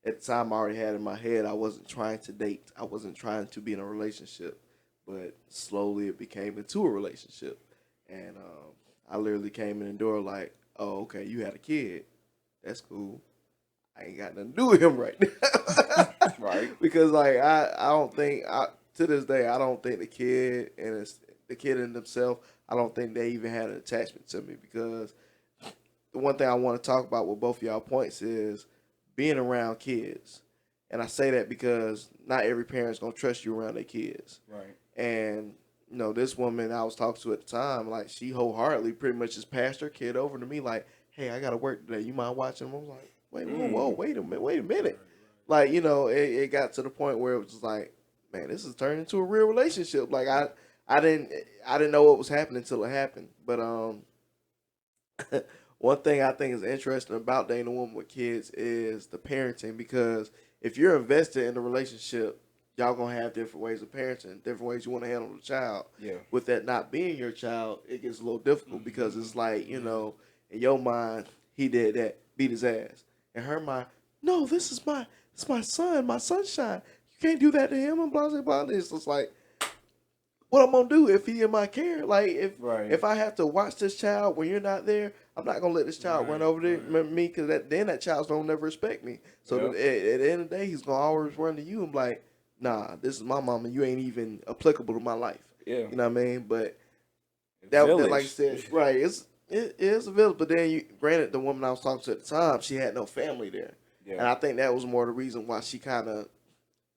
at the time I already had in my head I wasn't trying to date. I wasn't trying to be in a relationship, but slowly it became into a relationship. And I literally came in the door like, oh, okay, you had a kid. That's cool. I ain't got nothing to do with him right now. Right. Because like I don't think to this day I don't think the kid in themselves, I don't think they even had an attachment to me, because the one thing I want to talk about with both of y'all points is being around kids. And I say that because not every parent's going to trust you around their kids. Right. And, you know, this woman I was talking to at the time, like, she wholeheartedly pretty much just passed her kid over to me like, hey, I got to work today. You mind watching? I was like, wait a minute. Like, you know, it got to the point where it was just like, man, this is turning into a real relationship. Like, I didn't know what was happening until it happened. But one thing I think is interesting about dating a woman with kids is the parenting, because if you're invested in the relationship, y'all gonna have different ways of parenting, different ways you want to handle the child. Yeah. With that not being your child, it gets a little difficult because it's like, you know, in your mind, he did that, beat his ass. In her mind, no, this is my son, my sunshine. You can't do that to him, and blah blah blah. It's just like, what I'm gonna do if he in my care? Like, if I have to watch this child when you're not there, I'm not gonna let this child run over me, because then that child's gonna never respect me. So at the end of the day, he's gonna always run to you and be like, nah, this is my mom and you ain't even applicable to my life. Yeah, you know what I mean? But that like I said, right? It is a village. But then, granted, the woman I was talking to at the time, she had no family there, and I think that was more the reason why she kind of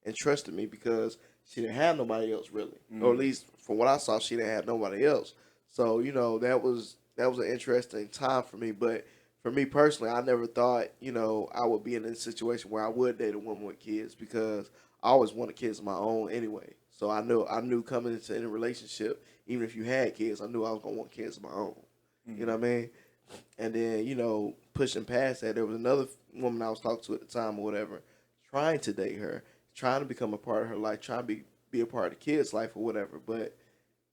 entrusted me, because she didn't have nobody else really, or at least from what I saw, she didn't have nobody else. So, you know, that was an interesting time for me. But for me personally, I never thought, you know, I would be in a situation where I would date a woman with kids, because I always wanted kids of my own anyway. So I knew coming into any relationship, even if you had kids, I knew I was gonna want kids of my own. You know what I mean? And then, you know, pushing past that, there was another woman I was talking to at the time or whatever, trying to date her, trying to become a part of her life, trying to be a part of the kid's life or whatever. But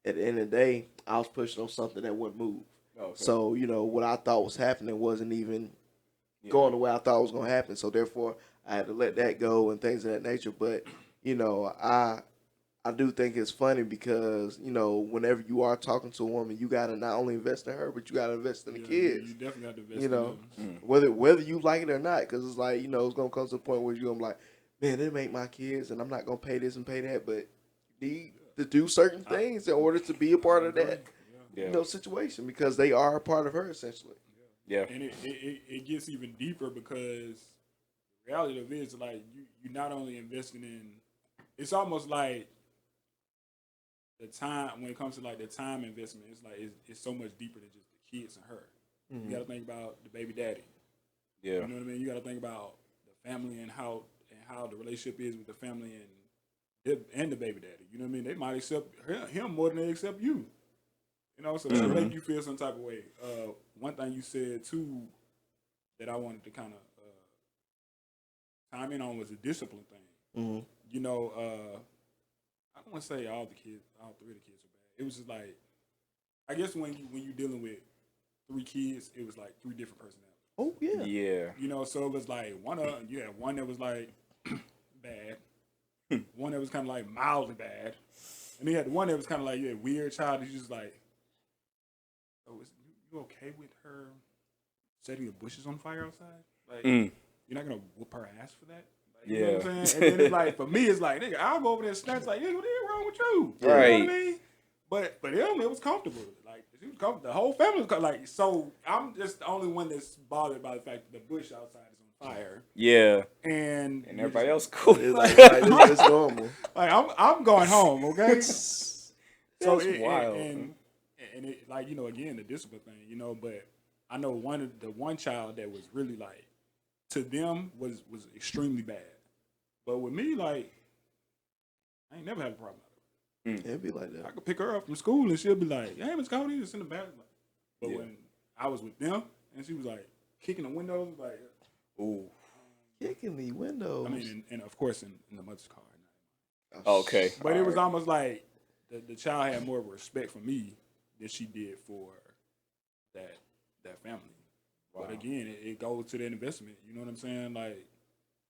at the end of the day, I was pushing on something that wouldn't move. Okay. So, you know, what I thought was happening wasn't even going the way I thought it was going to happen. So, therefore, I had to let that go and things of that nature. But, you know, I do think it's funny because, whenever you are talking to a woman, you gotta not only invest in her, but you gotta invest in the Yeah, kids. you definitely have to invest You in know, them. whether you like it or not, because it's like, it's gonna come to a point where you're gonna be like, man, they make my kids, and I'm not gonna pay this and pay that, but you need to do certain things in order to be a part of that, Yeah. situation, because they are a part of her essentially. Yeah. And it gets even deeper because the reality of it is like you not only investing in, it's almost like the time when it comes to like the time investment, it's like it's so much deeper than just the kids and her. You got to think about the baby daddy. Yeah. You know what I mean? You got to think about the family and how the relationship is with the family and the baby daddy. You know what I mean? They might accept him more than they accept you. So that'll make you feel some type of way. One thing you said too that I wanted to kind of time in on was the discipline thing. I don't want to say all three of the kids are bad. It was just like, I guess when you dealing with three kids, it was like three different personalities. Oh yeah. Yeah. So it was like one that was like bad, one that was kind of like mildly bad, and then you had the one that was kind of like weird child. He's just like, oh, is you okay with her setting the bushes on fire outside? Like, you're not gonna whoop her ass for that? Like, you know what I'm saying? And then it's like, for me, it's like, nigga, I'll go over there and snatch, like, nigga, what is wrong with you? Right. You know what I mean? But him, it was comfortable. Like, she was comfortable. The whole family was like, so I'm just the only one that's bothered by the fact that the bush outside is on fire. Yeah. And everybody else cool. It's like it's normal. Like, I'm going home, okay? That's wild. And it, like, again, the discipline thing, but I know the one child that was really like, to them was extremely bad. But with me, like, I ain't never had a problem with her. It'd be like that. I could pick her up from school and she'll be like, hey, Miss Codie, just in the bathroom. But when I was with them and she was like kicking the windows, like, Ooh. Kicking the windows. I mean, and of course in the mother's car. Okay. But it was almost like the child had more of a respect for me than she did for that family. Wow. But again, it goes to that investment. You know what I'm saying? Like,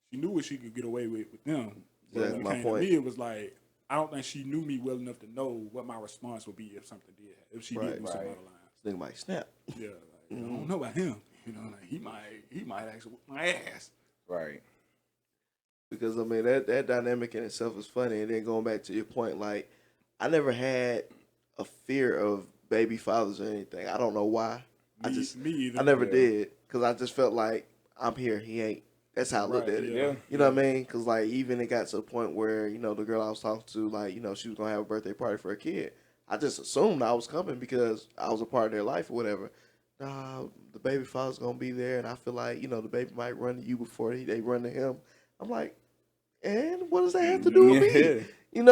she knew what she could get away with them. But That's when it my came point. to me, it was like, I don't think she knew me well enough to know what my response would be if something did happen. If she did do something out of line. This nigga might snap. Yeah, like, I don't know about him. Like, he might actually whip my ass. Right. Because I mean that dynamic in itself is funny. And then going back to your point, like, I never had a fear of baby fathers or anything. I don't know why. Me either. I never did, because I just felt like, I'm here, he ain't. That's how I looked at it. Yeah. You know what I mean? Because, like, even it got to a point where, the girl I was talking to, like, she was going to have a birthday party for a kid. I just assumed I was coming because I was a part of their life or whatever. Nah, the baby father's going to be there, and I feel like, the baby might run to you before they run to him. I'm like, and what does that have to do with me?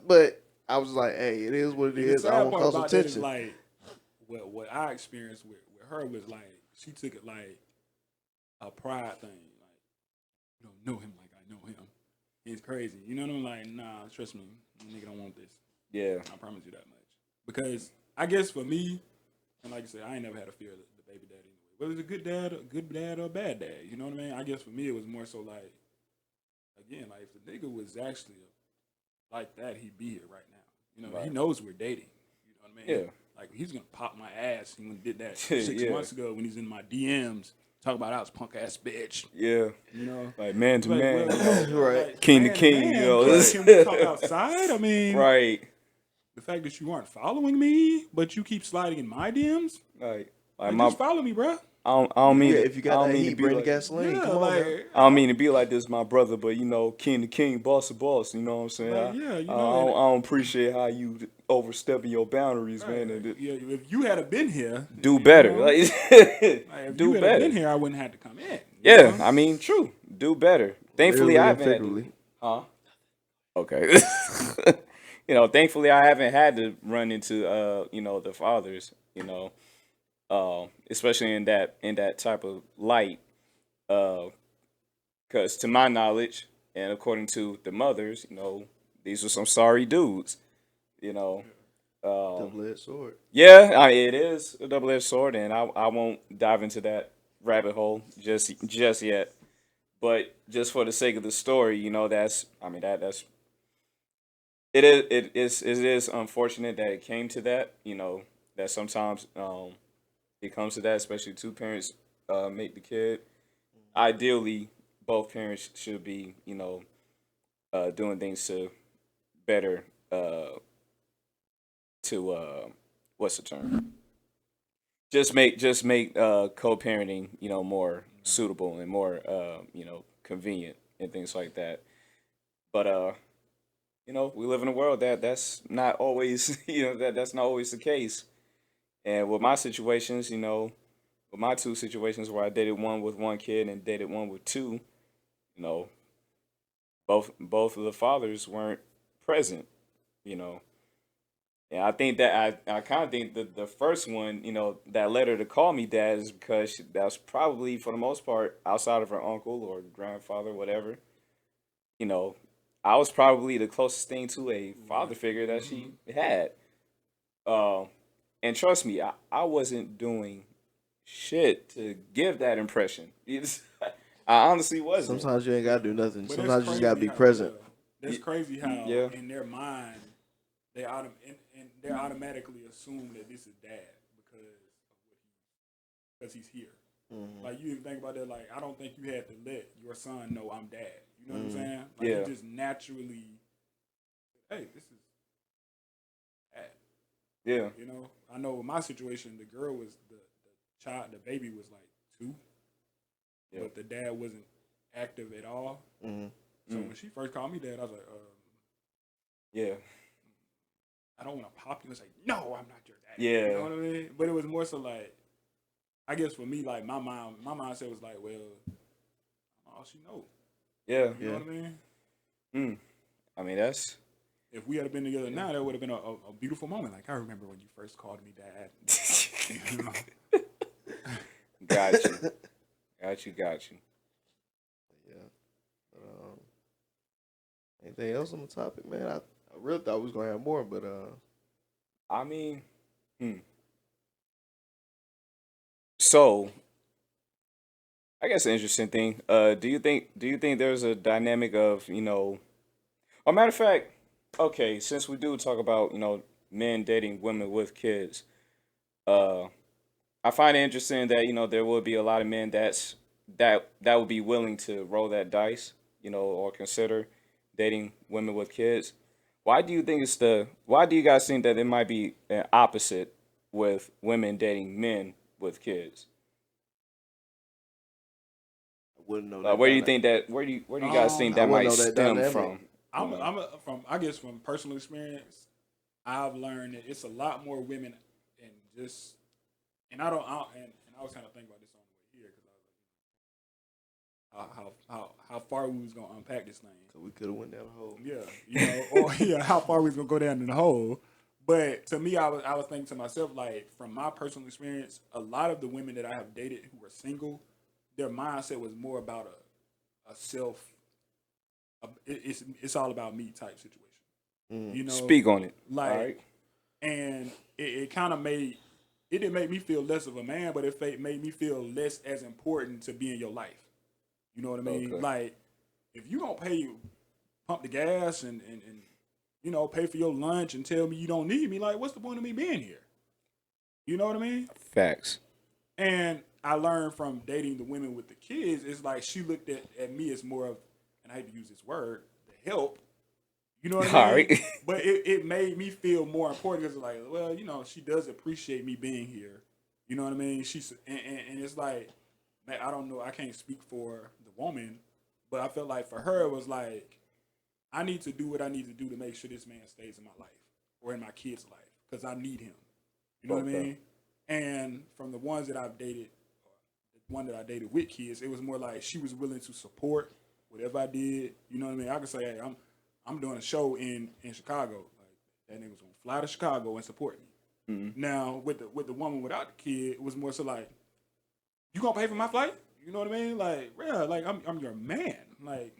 But I was like, hey, it is what it is. I don't want to cause some tension. Like, what I experienced with her was like, she took it like a pride thing. Like, you don't know him like I know him. It's crazy. You know what I mean? Like, nah, trust me, nigga don't want this. Yeah. I promise you that much. Because I guess for me, and like I said, I ain't never had a fear of the baby daddy anyway. Whether it's a good dad or a bad dad. You know what I mean? I guess for me it was more so like, again, like if the nigga was actually like that, he'd be here right now. He knows we're dating. You know what I mean? Yeah. Like, he's gonna pop my ass. He did that 6 months ago when he's in my DMs talking about I was punk ass bitch. Yeah. Like man to man. Right. Like, King to man king, man, can we talk outside? I mean, right. The fact that you aren't following me, but you keep sliding in my DMs. Like just follow me, bro. I don't mean. If you got that heat, bring the like, gasoline. Yeah, Come on, man. I don't mean to be like this, my brother, but king to king, boss to boss. You know what I'm saying? Like, I don't appreciate how you overstepping your boundaries, man. And if you had been here, do better. Like, if do you had better. been here, I wouldn't have to come in. Yeah, I mean, true. Do better. Thankfully, I haven't had to, huh? Okay. Thankfully, I haven't had to run into, the fathers, especially in that type of light, because to my knowledge and according to the mothers, these were some sorry dudes, Double-edged sword. Yeah, it is a double-edged sword, and I won't dive into that rabbit hole just yet. But just for the sake of the story, that's it is unfortunate that it came to that. That sometimes it comes to that, especially two parents make the kid. Ideally, both parents should be doing things to better to what's the term? Just make co-parenting more suitable and more convenient and things like that. But we live in a world that's not always that's not always the case. And with my situations, with my two situations where I dated one with one kid and dated one with two, you know, both of the fathers weren't present, you know. And I think that I kind of think that the first one, that led her to call me dad is because that's probably for the most part outside of her uncle or grandfather, whatever. You know, I was probably the closest thing to a father figure that she had. Um, and trust me, I wasn't doing shit to give that impression. I honestly wasn't. Sometimes you ain't gotta do nothing. But that's Sometimes you just gotta crazy be how yeah, present. that's crazy how Yeah, in their mind they automatically assume that this is dad because he's here. Mm-hmm. Like you think about that, like I don't think you had to let your son know I'm dad. You know what I'm Mm-hmm. saying? Like yeah, you just naturally, hey, this is dad. yeah, I know in my situation, the girl was the child, the baby was like 2, yeah. but the dad wasn't active at all. Mm-hmm. So Mm, when she first called me dad, I was like, yeah, I don't want to pop you and say, no, I'm not your daddy. You know yeah, what I mean? But it was more so like, I guess for me, like my mindset was like, well, all she know. yeah. You know Yeah. what I mean? Mm. I mean, that's If we had been together yeah. now, that would have been a beautiful moment. Like I remember when you first called me dad. You know? Got you, got you. Yeah. But, anything else on the topic, man? I really thought we was gonna have more, but I mean, hmm. So I guess an interesting thing. Do you think there's a dynamic of or matter of fact, okay, since we do talk about men dating women with kids, uh, I find it interesting that there will be a lot of men that would be willing to roll that dice, or consider dating women with kids. Why do you guys think that it might be an opposite with women dating men with kids? I wouldn't know that Where do you dynamic. think that where do you guys think I that wouldn't might know that stem dynamic. from? You I'm know? I'm a, from I guess from personal experience, I've learned that it's a lot more women and just and and I was kind of thinking about this on the way here because I was like how far we was gonna unpack this thing. So we could have went down the hole. Yeah, or yeah, how far we was gonna go down in the hole. But to me, I was thinking to myself like from my personal experience, a lot of the women that I have dated who were single, their mindset was more about a self. It's all about me type situation. Mm. You know, Speak on it. All like right. and it kind of made it didn't make me feel less of a man, but made me feel less as important to be in your life. You know what I mean? Okay. Like if you don't pump the gas and pay for your lunch and tell me you don't need me, like what's the point of me being here? You know what I mean? Facts. And I learned from dating the women with the kids, it's like she looked at me as more of, and I hate to use this word, the help. You know what I All mean? right. But it made me feel more important because like, well, she does appreciate me being here. You know what I mean? And it's like, man, I don't know, I can't speak for the woman, but I felt like for her it was like, I need to do what I need to do to make sure this man stays in my life or in my kid's life because I need him. You know what I Okay. mean? And from the ones that I've dated, the one that I dated with kids, it was more like she was willing to support whatever I did. You know what I mean? I could say, hey, I'm doing a show in Chicago. Like that nigga was gonna fly to Chicago and support me. Mm-hmm. Now with the woman without the kid, it was more so like, you gonna pay for my flight? You know what I mean? Like, yeah, like I'm your man. Like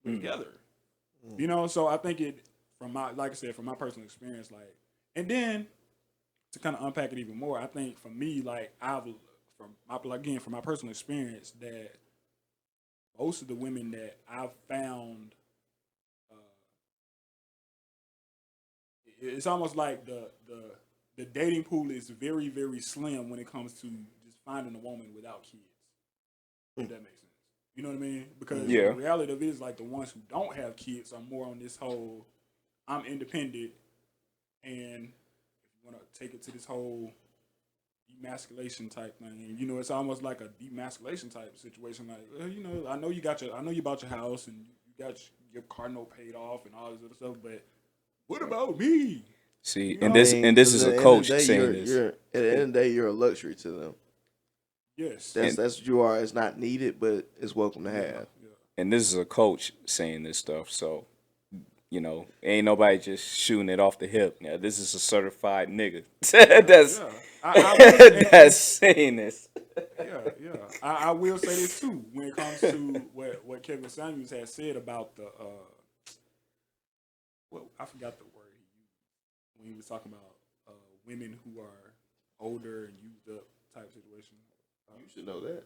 we're Mm. together. Mm. So I think it from my like I said, from my personal experience, like and then to kind of unpack it even more, I think for me, like from my personal experience, that most of the women that I've found it's almost like the dating pool is very, very slim when it comes to just finding a woman without kids. If that makes sense. You know what I mean? Because the reality of it is like the ones who don't have kids are more on this whole I'm independent, and if you want to take it to this whole demasculation type thing, you know, it's almost like a demasculation type situation. Like, well, you know, I know you bought your house and you got your car note paid off and all this other stuff, but what about me? See, You and know? this is a coach saying this. At the end of the day, you're a luxury to them. Yes, that's what you are. It's not needed, but it's welcome to have. Yeah. And this is a coach saying this stuff, so you know, ain't nobody just shooting it off the hip. Now, this is a certified nigga that's that's saying this. Yeah. I will say this too when it comes to what Kevin Samuels has said about the well, I forgot the word he used when he was talking about women who are older and used up type situation. You should know that.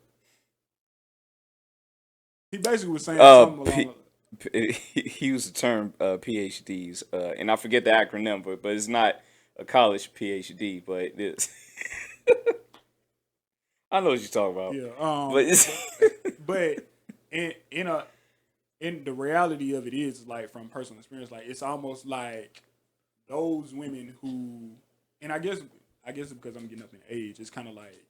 He basically was saying something along. He used the term PhDs, and I forget the acronym, but it's not a college PhD, but it's I know what you're talking about. Yeah, but in the reality of it is like from personal experience, like it's almost like those women who, and I guess because I'm getting up in age, it's kind of like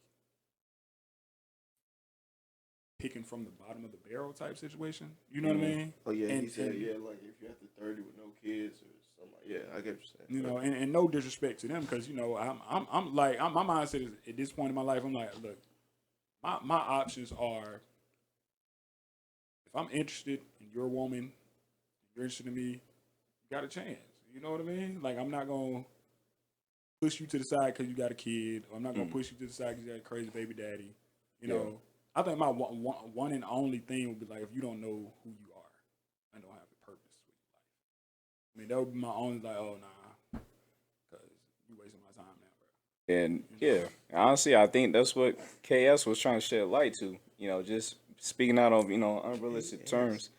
picking from the bottom of the barrel type situation. You know what I mean? Oh yeah, he said like if you're after 30 with no kids or something. I get what you're saying. You know, and no disrespect to them because you know I'm like my mindset is at this point in my life I'm like, look, my options are if I'm interested in your woman, you're interested in me, you got a chance. You know what I mean? Like I'm not gonna push you to the side because you got a kid, or I'm not gonna push you to the side because you got a crazy baby daddy. You know. I think my one and only thing would be like if you don't know who you are and don't have a purpose with your life. I mean, that would be my only like, oh nah, because you wasting my time now, bro. And honestly, I think that's what KS was trying to shed light to. You know, just speaking out on unrealistic terms.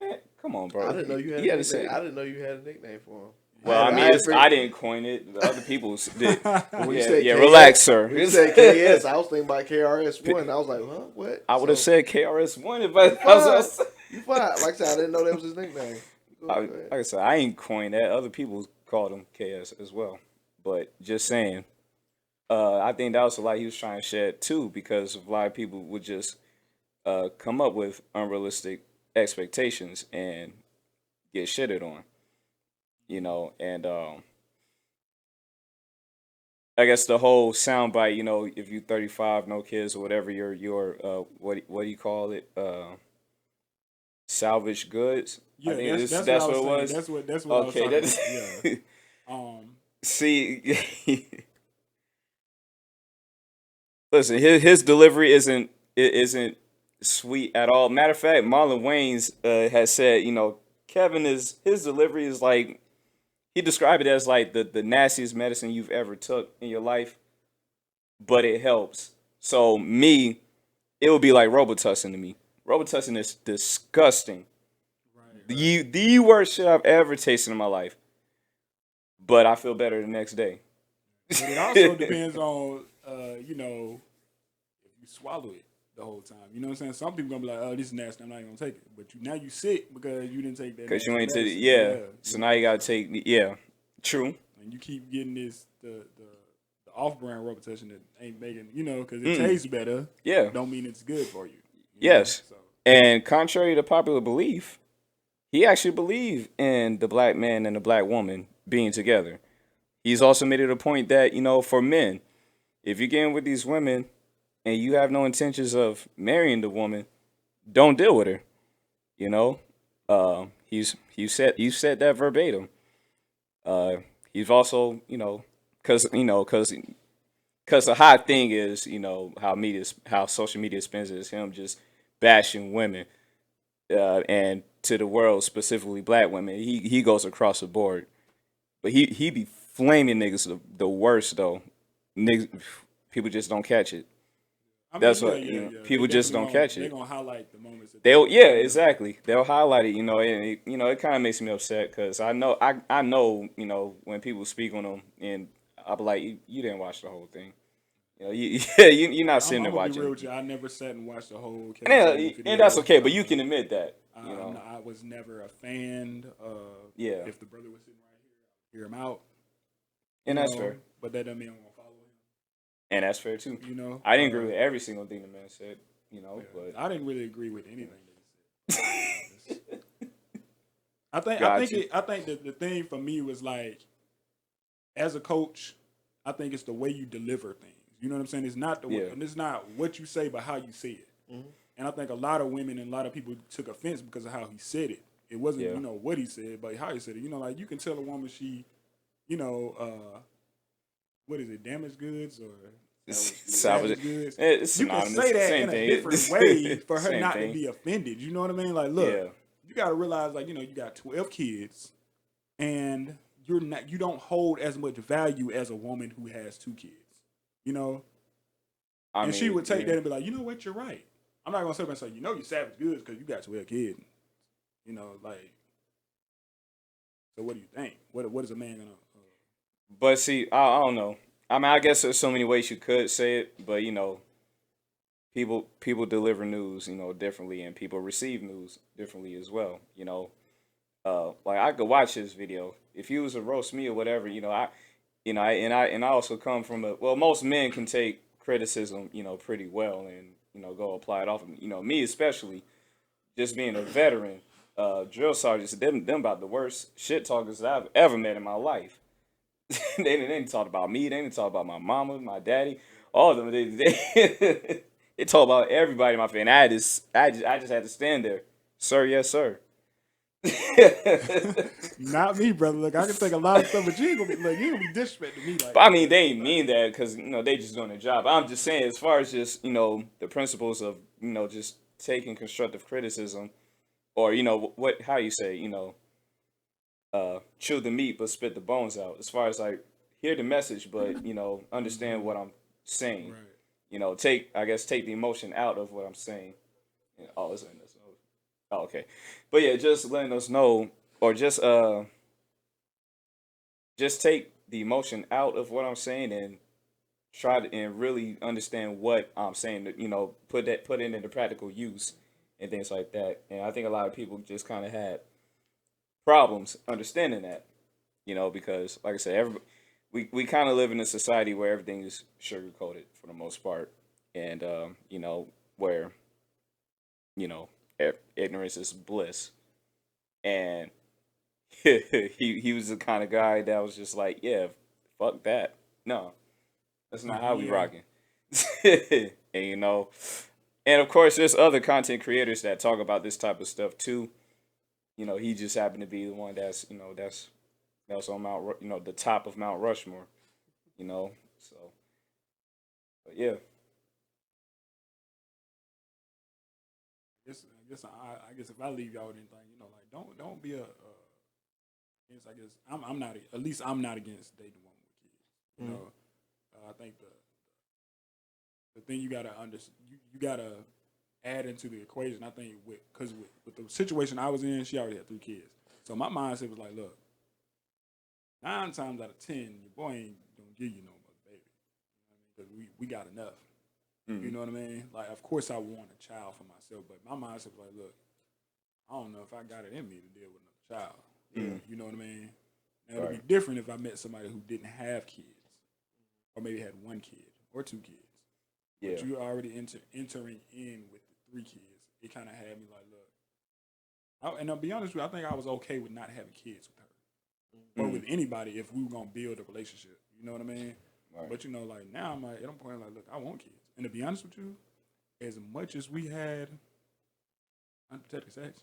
Man, come on, bro. I didn't know you had. I didn't know you had a nickname for him. Well, I mean, I didn't coin it. The other people did. KS, relax, sir. When you said KS, I was thinking about KRS-One. I was like, huh, what? I would have said KRS-One if I was. You fine. Like I said, I didn't know that was his nickname. Like I said, I ain't coined that. Other people called him KS as well. But just saying, I think that was a light he was trying to shed too, because a lot of people would just come up with unrealistic expectations and get shitted on. You know, and I guess the whole soundbite, you know, if you're 35, no kids or whatever, you're what do you call it? Salvage goods. Yeah, I think that's what it was. That's what okay, I was talking about. Yeah. See, listen, his delivery isn't sweet at all. Matter of fact, Marlon Wayans has said, you know, his delivery is like. He described it as like the nastiest medicine you've ever took in your life, but it helps. So me, it would be like Robitussin to me. Robitussin is disgusting. Right. The worst shit I've ever tasted in my life. But I feel better the next day. But it also depends on, you know, if you swallow it the whole time. You know what I'm saying? Some people gonna be like, "Oh, this is nasty. I'm not even gonna take it." But now you sick because you didn't take that. Because you ain't take it. Yeah. So now you gotta take. Yeah. True. And you keep getting the off-brand Robitussin that ain't making, you know, because it tastes better. Yeah. Don't mean it's good for you. Yes. So. And contrary to popular belief, he actually believed in the black man and the black woman being together. He's also made it a point that, you know, for men, if you're getting with these women and you have no intentions of marrying the woman, don't deal with her. You know, you said that verbatim. He's also, you know, because the hot thing is, you know, how social media spins it is him just bashing women, and to the world, specifically black women. He goes across the board, but he be flaming niggas the worst though. Niggas, people just don't catch it. I mean, That's what people They just definitely don't catch they're it. gonna highlight the moments that They'll, they yeah, you know. exactly. They'll highlight it, and it kind of makes me upset because I know, when people speak on them, and I'll be like, you didn't watch the whole thing. You're not I'm sitting there gonna be watching real it. with you. I never sat and watched the whole And, Kevin Samuels and that's video. okay, but you can admit that, I was never a fan of. Yeah. If the brother was sitting right here, I'd hear him out. And that's fair. But that doesn't mean I'm gonna follow him. And that's fair too. You know, I didn't agree with every single thing the man said, but I didn't really agree with anything that he said. I think that the thing for me was like, as a coach, I think it's the way you deliver things. You know what I'm saying? It's not it's not what you say, but how you say it. Mm-hmm. And I think a lot of women and a lot of people took offense because of how he said it. It wasn't what he said, but how he said it. Like you can tell a woman she, what is it, damaged goods or salvage goods? It's you can say that in a different way for her not to be offended. You know what I mean? Like, look, you got to realize, like, you got 12 kids, and you don't hold as much value as a woman who has 2 kids. And she would take that and be like, you know what, you're right. I'm not gonna sit there and say, you savage goods because you got 12 kids. Like, so what do you think? What is a man gonna? But see, I don't know. I mean, I guess there's so many ways you could say it, but people deliver news, differently, and people receive news differently as well. Like I could watch this video if you was to roast me or whatever. I also come from most men can take criticism, pretty well, and go apply it off of me. Me especially, just being a veteran, drill sergeants, them about the worst shit talkers that I've ever met in my life. they didn't talk about me. They didn't talk about my mama, my daddy, all of them. They talk about everybody in my family. I just had to stand there, sir. Yes, sir. Not me, brother. Look, I can take a lot of stuff, but you ain't gonna be disrespecting me. Like, but I mean, they ain't mean that because they just doing their job. I'm just saying, as far as just the principles of just taking constructive criticism, or how you say chew the meat but spit the bones out. As far as like hear the message, but understand what I'm saying. Right. Take the emotion out of what I'm saying. Oh, it's in this. Oh, okay. But yeah, just letting us know, or just take the emotion out of what I'm saying and try to and really understand what I'm saying. Put it into practical use and things like that. And I think a lot of people just kind of had problems understanding that. Because like I said, we kind of live in a society where everything is sugar coated for the most part, and where ignorance is bliss, and he was the kind of guy that was just like, yeah, fuck that, no, that's not how we rocking. And and of course there's other content creators that talk about this type of stuff too. He just happened to be the one that's that's on Mount, the top of Mount Rushmore, so, but yeah. I guess if I leave y'all with anything, like don't be against. I guess I'm not, at least I'm not against dating a woman with kids. I think the thing you gotta understand, you gotta add into the equation. I think with the situation I was in, she already had 3 kids, so my mindset was like, look, 9 times out of 10, your boy ain't gonna give you no mother baby, because we got enough. Mm-hmm. You know what I mean? Like, of course I want a child for myself, but my mindset was like, look, I don't know if I got it in me to deal with another child. Mm-hmm. You know what I mean? Now, it'd be different if I met somebody who didn't have kids, or maybe had 1 kid or 2 kids. Yeah. But you already entering in with the 3 kids, it kind of had me like, look. And I'll be honest with you, I think I was okay with not having kids with her, or with anybody if we were gonna build a relationship. You know what I mean? Right. But like now I'm like, at a point like, look, I want kids. And to be honest with you, as much as we had unprotected sex,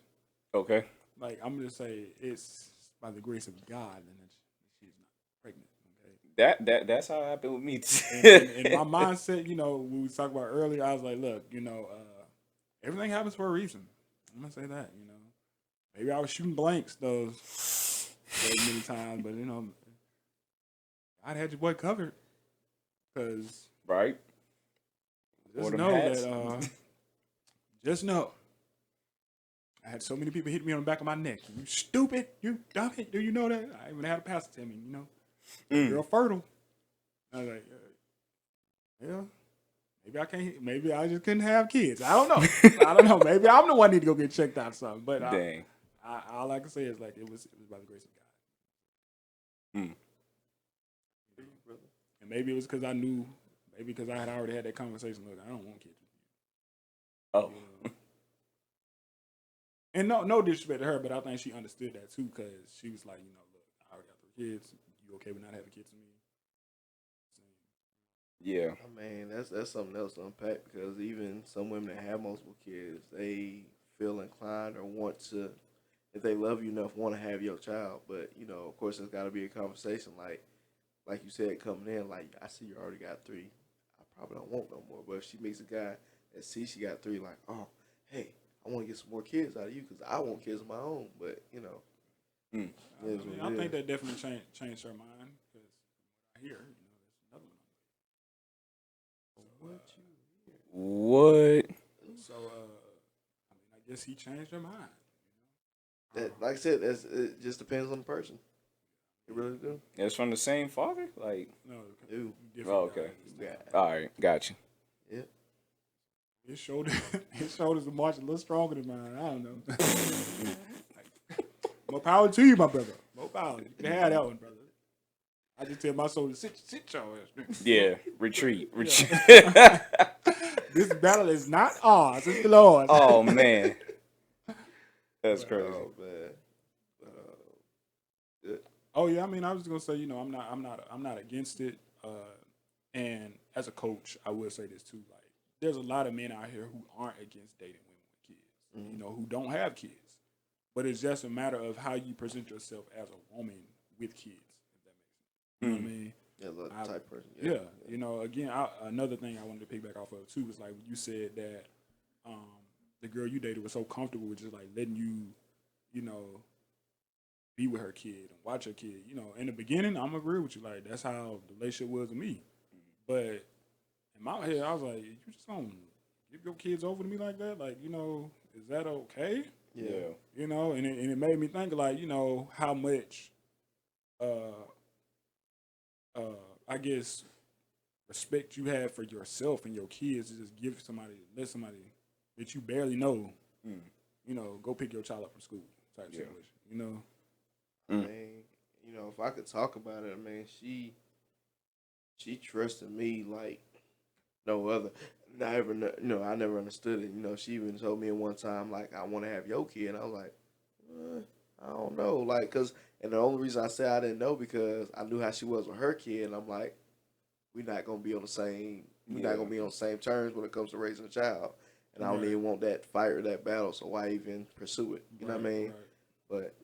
okay, like I'm gonna say it's by the grace of God and she's not pregnant. Okay, that's how it happened with me too. and my mindset, we was talking about earlier, I was like, look, everything happens for a reason. I'm gonna say that, maybe I was shooting blanks those many times, but God had your boy covered, because right. Just them know hats. that. Just know. I had so many people hit me on the back of my neck. You stupid. You dumb it. Do you know that? I even had a pastor tell me, you're fertile. I was like, yeah. Maybe I can't. Maybe I just couldn't have kids. I don't know. Maybe I'm the one need to go get checked out or something. But Dang. all I can say is like it was by the grace of God. And maybe it was because I knew. Maybe because I had already had that conversation. Look, I don't want kids. Oh. And no disrespect to her, but I think she understood that too, because she was like, look, I already got 3 kids. You okay with not having kids with me? Yeah. I mean, that's something else to unpack, because even some women that have multiple kids, they feel inclined or want to, if they love you enough, want to have your child. But of course, there's got to be a conversation, like you said, coming in. Like, I see you already got 3. I probably don't want no more. But if she meets a guy that sees she got 3, like, oh, hey, I want to get some more kids out of you because I want kids of my own. But I think that definitely changed her mind, because I hear there's another one. What? So I guess he changed her mind. That, like I said, it just depends on the person. It really do. It's from the same father? Like, No, Ew. oh, okay. Yeah. All right, gotcha. Yeah. His shoulders are marching a little stronger than mine. I don't know. More power to you, my brother. More power. You can have that one, brother. I just tell my soul to sit your ass. Yeah, retreat. This battle is not ours; it's the Lord's. Oh man, that's crazy. Oh man. Oh yeah, I mean, I was just gonna say, I'm not against it. And as a coach, I will say this too: like, there's a lot of men out here who aren't against dating women with kids, who don't have kids. But it's just a matter of how you present yourself as a woman with kids, if that makes sense. You know what I mean? Yeah, type person. Yeah. Again, another thing I wanted to piggyback off of too was like you said that the girl you dated was so comfortable with just like letting you, be with her kid and watch her kid. In the beginning, I'm agree with you. Like, that's how the relationship was with me. But in my head, I was like, you just gonna give your kids over to me like that? Like, is that okay? Yeah. And it made me think, like, how much, I guess, respect you have for yourself and your kids to just let somebody that you barely know, go pick your child up from school type situation, I mean, if I could talk about it, I mean, she trusted me like no other. I never understood it. She even told me at one time, like, I want to have your kid. And I was like, I don't know. Like, and the only reason I said I didn't know because I knew how she was with her kid. And I'm like, we're not going to be on the same terms when it comes to raising a child. And I don't even want that fight or that battle. So why even pursue it? You know what I mean? Right. But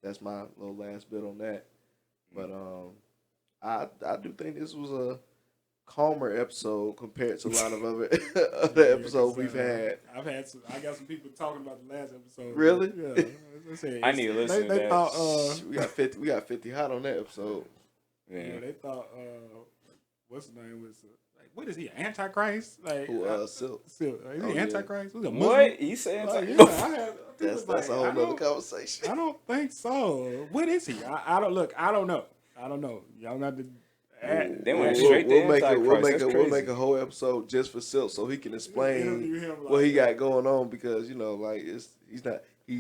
that's my little last bit on that. But I do think this was a calmer episode compared to a lot of other episodes we've had. I got some people talking about the last episode. Really? Yeah. I need to listen to that. Thought, we got 50 hot on that episode. Yeah, they thought what's the name was what is he, Antichrist? Like, Silk. Is he Antichrist? Who's a Muslim? What? You saying that's a whole other conversation. I don't think so. What is he? I don't know. Y'all got to. We'll make a whole episode just for Silk so he can explain what he got going on, because he's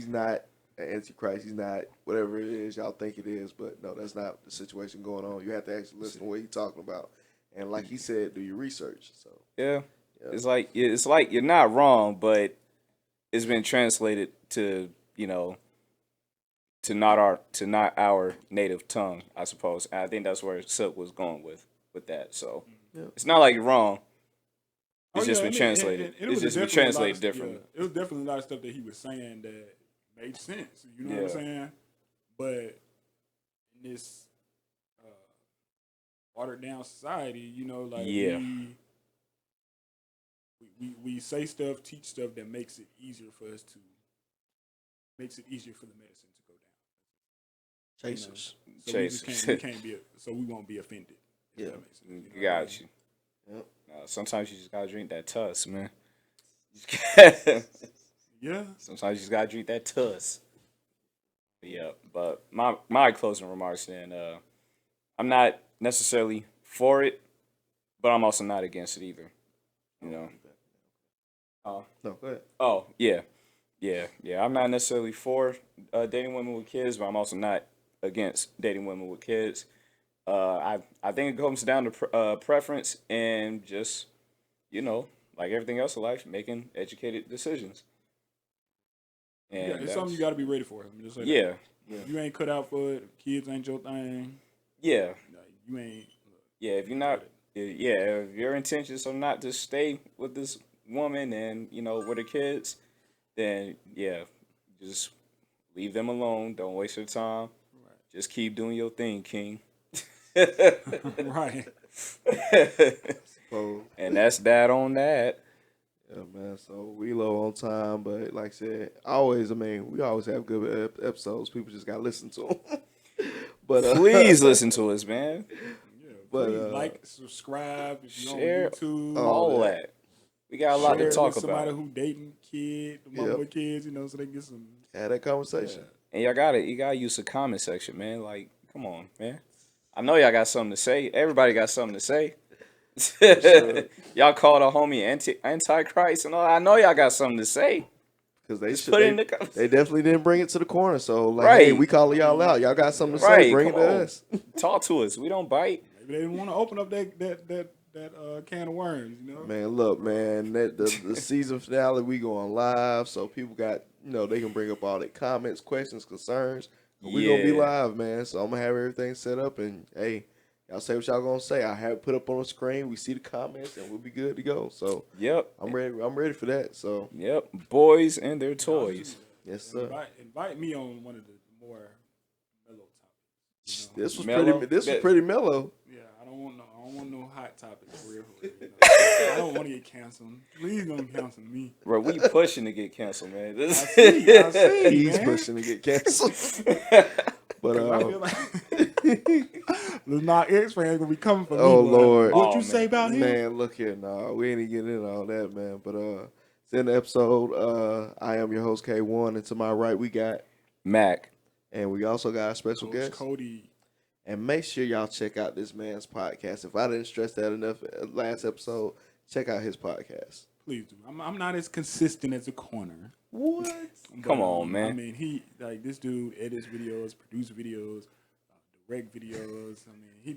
not an antichrist, he's not whatever it is y'all think it is, but no, that's not the situation going on. You have to actually listen to what he's talking about, and like he said, do your research. So yeah. It's like you're not wrong, but it's been translated to to not our native tongue, I suppose. And I think that's where Silk was going with that. So it's not like you're wrong. It's just been translated. It's just been translated differently. It was definitely a lot of stuff that he was saying that made sense. You know what I'm saying? But in this watered down society, we say stuff, teach stuff that makes it easier for the medicine to go down. Chasers. So we can't be, so we won't be offended. Yeah, got you. Yep. Sometimes you just gotta drink that tuss, man. Yeah. Sometimes you just gotta drink that tuss. Yeah, but my closing remarks then. I'm not necessarily for it, but I'm also not against it either. You know. No, go ahead. Oh yeah. I'm not necessarily for dating women with kids, but I'm also not against dating women with kids. I think it comes down to preference and just like everything else in life, making educated decisions. And Yeah, it's something you got to be ready for. Let me just say yeah, that. If you ain't cut out for it, kids ain't your thing. yeah, You ain't. yeah. If you're not, yeah, if your intentions are not to stay with this woman and with her kids, then yeah, just leave them alone. Don't waste your time. Right. Just keep doing your thing, King. Right. So, And that's that on that. yeah, man. So we low on time, but like I said, we always have good episodes. People just gotta listen to them. But Please listen to us, man. Yeah. But, Please like, subscribe if you're Share on YouTube. all that. We got a lot Share to it talk with somebody about. who dating kid, the mama with kids, so they can get some. had that conversation. And you gotta use the comment section, man. Like, come on, man. I know y'all got something to say. Everybody got something to say. Sure. Y'all called a homie antichrist and all. I know y'all got something to say. Because they definitely didn't bring it to the corner. So like, Right. hey, we calling y'all out. Y'all got something to say? Right, Bring it come to on. us. Talk to us. We don't bite. Maybe they didn't want to open up that can of worms, Man, look, man, the season finale, we going live, so people got, they can bring up all their comments, questions, concerns. We gonna be live, man. So I'm gonna have everything set up, and hey, y'all say what y'all gonna say. I have it put up on the screen. We see the comments, and we'll be good to go. So Yep. I'm ready for that. So Yep. Boys and their toys. yes, sir. Invite me on one of the more mellow topics. This was Mellow? pretty mellow. Yeah, I don't want no hot topics for real. I don't want to get canceled. Please don't cancel me. Bro, we pushing to get canceled, man. I see, He's man. pushing to get canceled. But I feel like Lil Nas X fans gonna be coming for me. Oh, Lord. What you man. say about him? Man, look here, we ain't even getting into all that, man. But it's in the episode. I am your host K1, and to my right we got Mac. and we also got a special Coach guest. Codie. And make sure y'all check out this man's podcast. If I didn't stress that enough last episode, check out his podcast. Please do. I'm not as consistent as a corner. What? Come on, man. I mean, this dude edits videos, produces videos, direct videos. I mean, he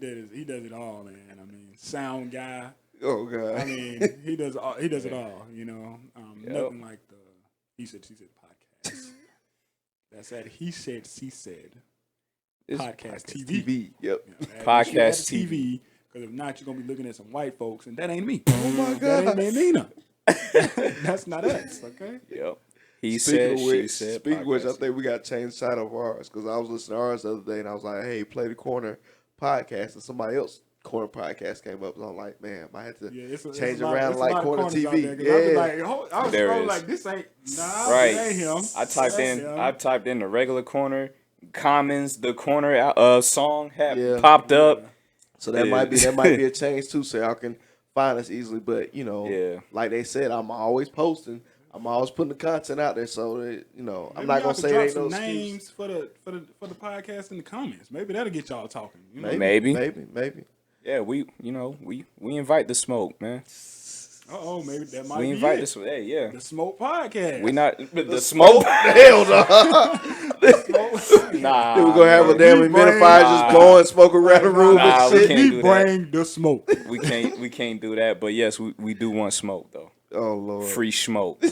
does it all, man. I mean, sound guy. Oh God. I mean, he does it all. Nothing like the He Said She Said podcast. That's that He Said She Said podcast TV. Yep. Podcast TV. Because if not, you're gonna be looking at some white folks, and that ain't me. Oh my God. That ain't me neither. That's not us. Okay. Yep. He said, she said. Speaking of which, I podcast. think we got to change the title of ours because I was listening to ours the other day and I was like, hey, play the corner podcast, and somebody else corner podcast came up, and I'm like, man, I had to change around like corner TV. Yeah. I was scrolling like, this ain't Right. This ain't him. I typed in the regular corner, Commons, the corner song popped up. So that might be a change too, so y'all can find us easily. But like they said, I'm always posting. I'm always putting the content out there, so that, I'm not gonna say it ain't no names for the podcast in the comments. Maybe that'll get y'all talking. Maybe. Yeah, we invite the smoke, man. Maybe that might We be invite it. The Smoke Podcast. We not the smoke. Hell no. Nah, Then we gonna have a damn humidifier just blowing smoke around the room Nah, and we shit. can't do that. bring the smoke. We can't do that. But yes, we do want smoke though. Oh Lord. Free smoke.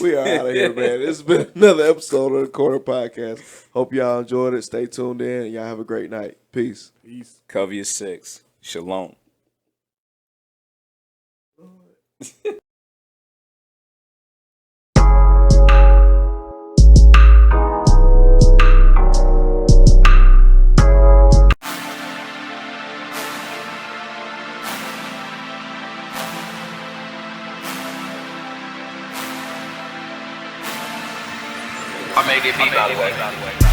We are out of here, man. This has been another episode of the Corner Podcast. Hope y'all enjoyed it. Stay tuned in, and y'all have a great night. Peace. Cover your six. Shalom. I made it beat, by the way.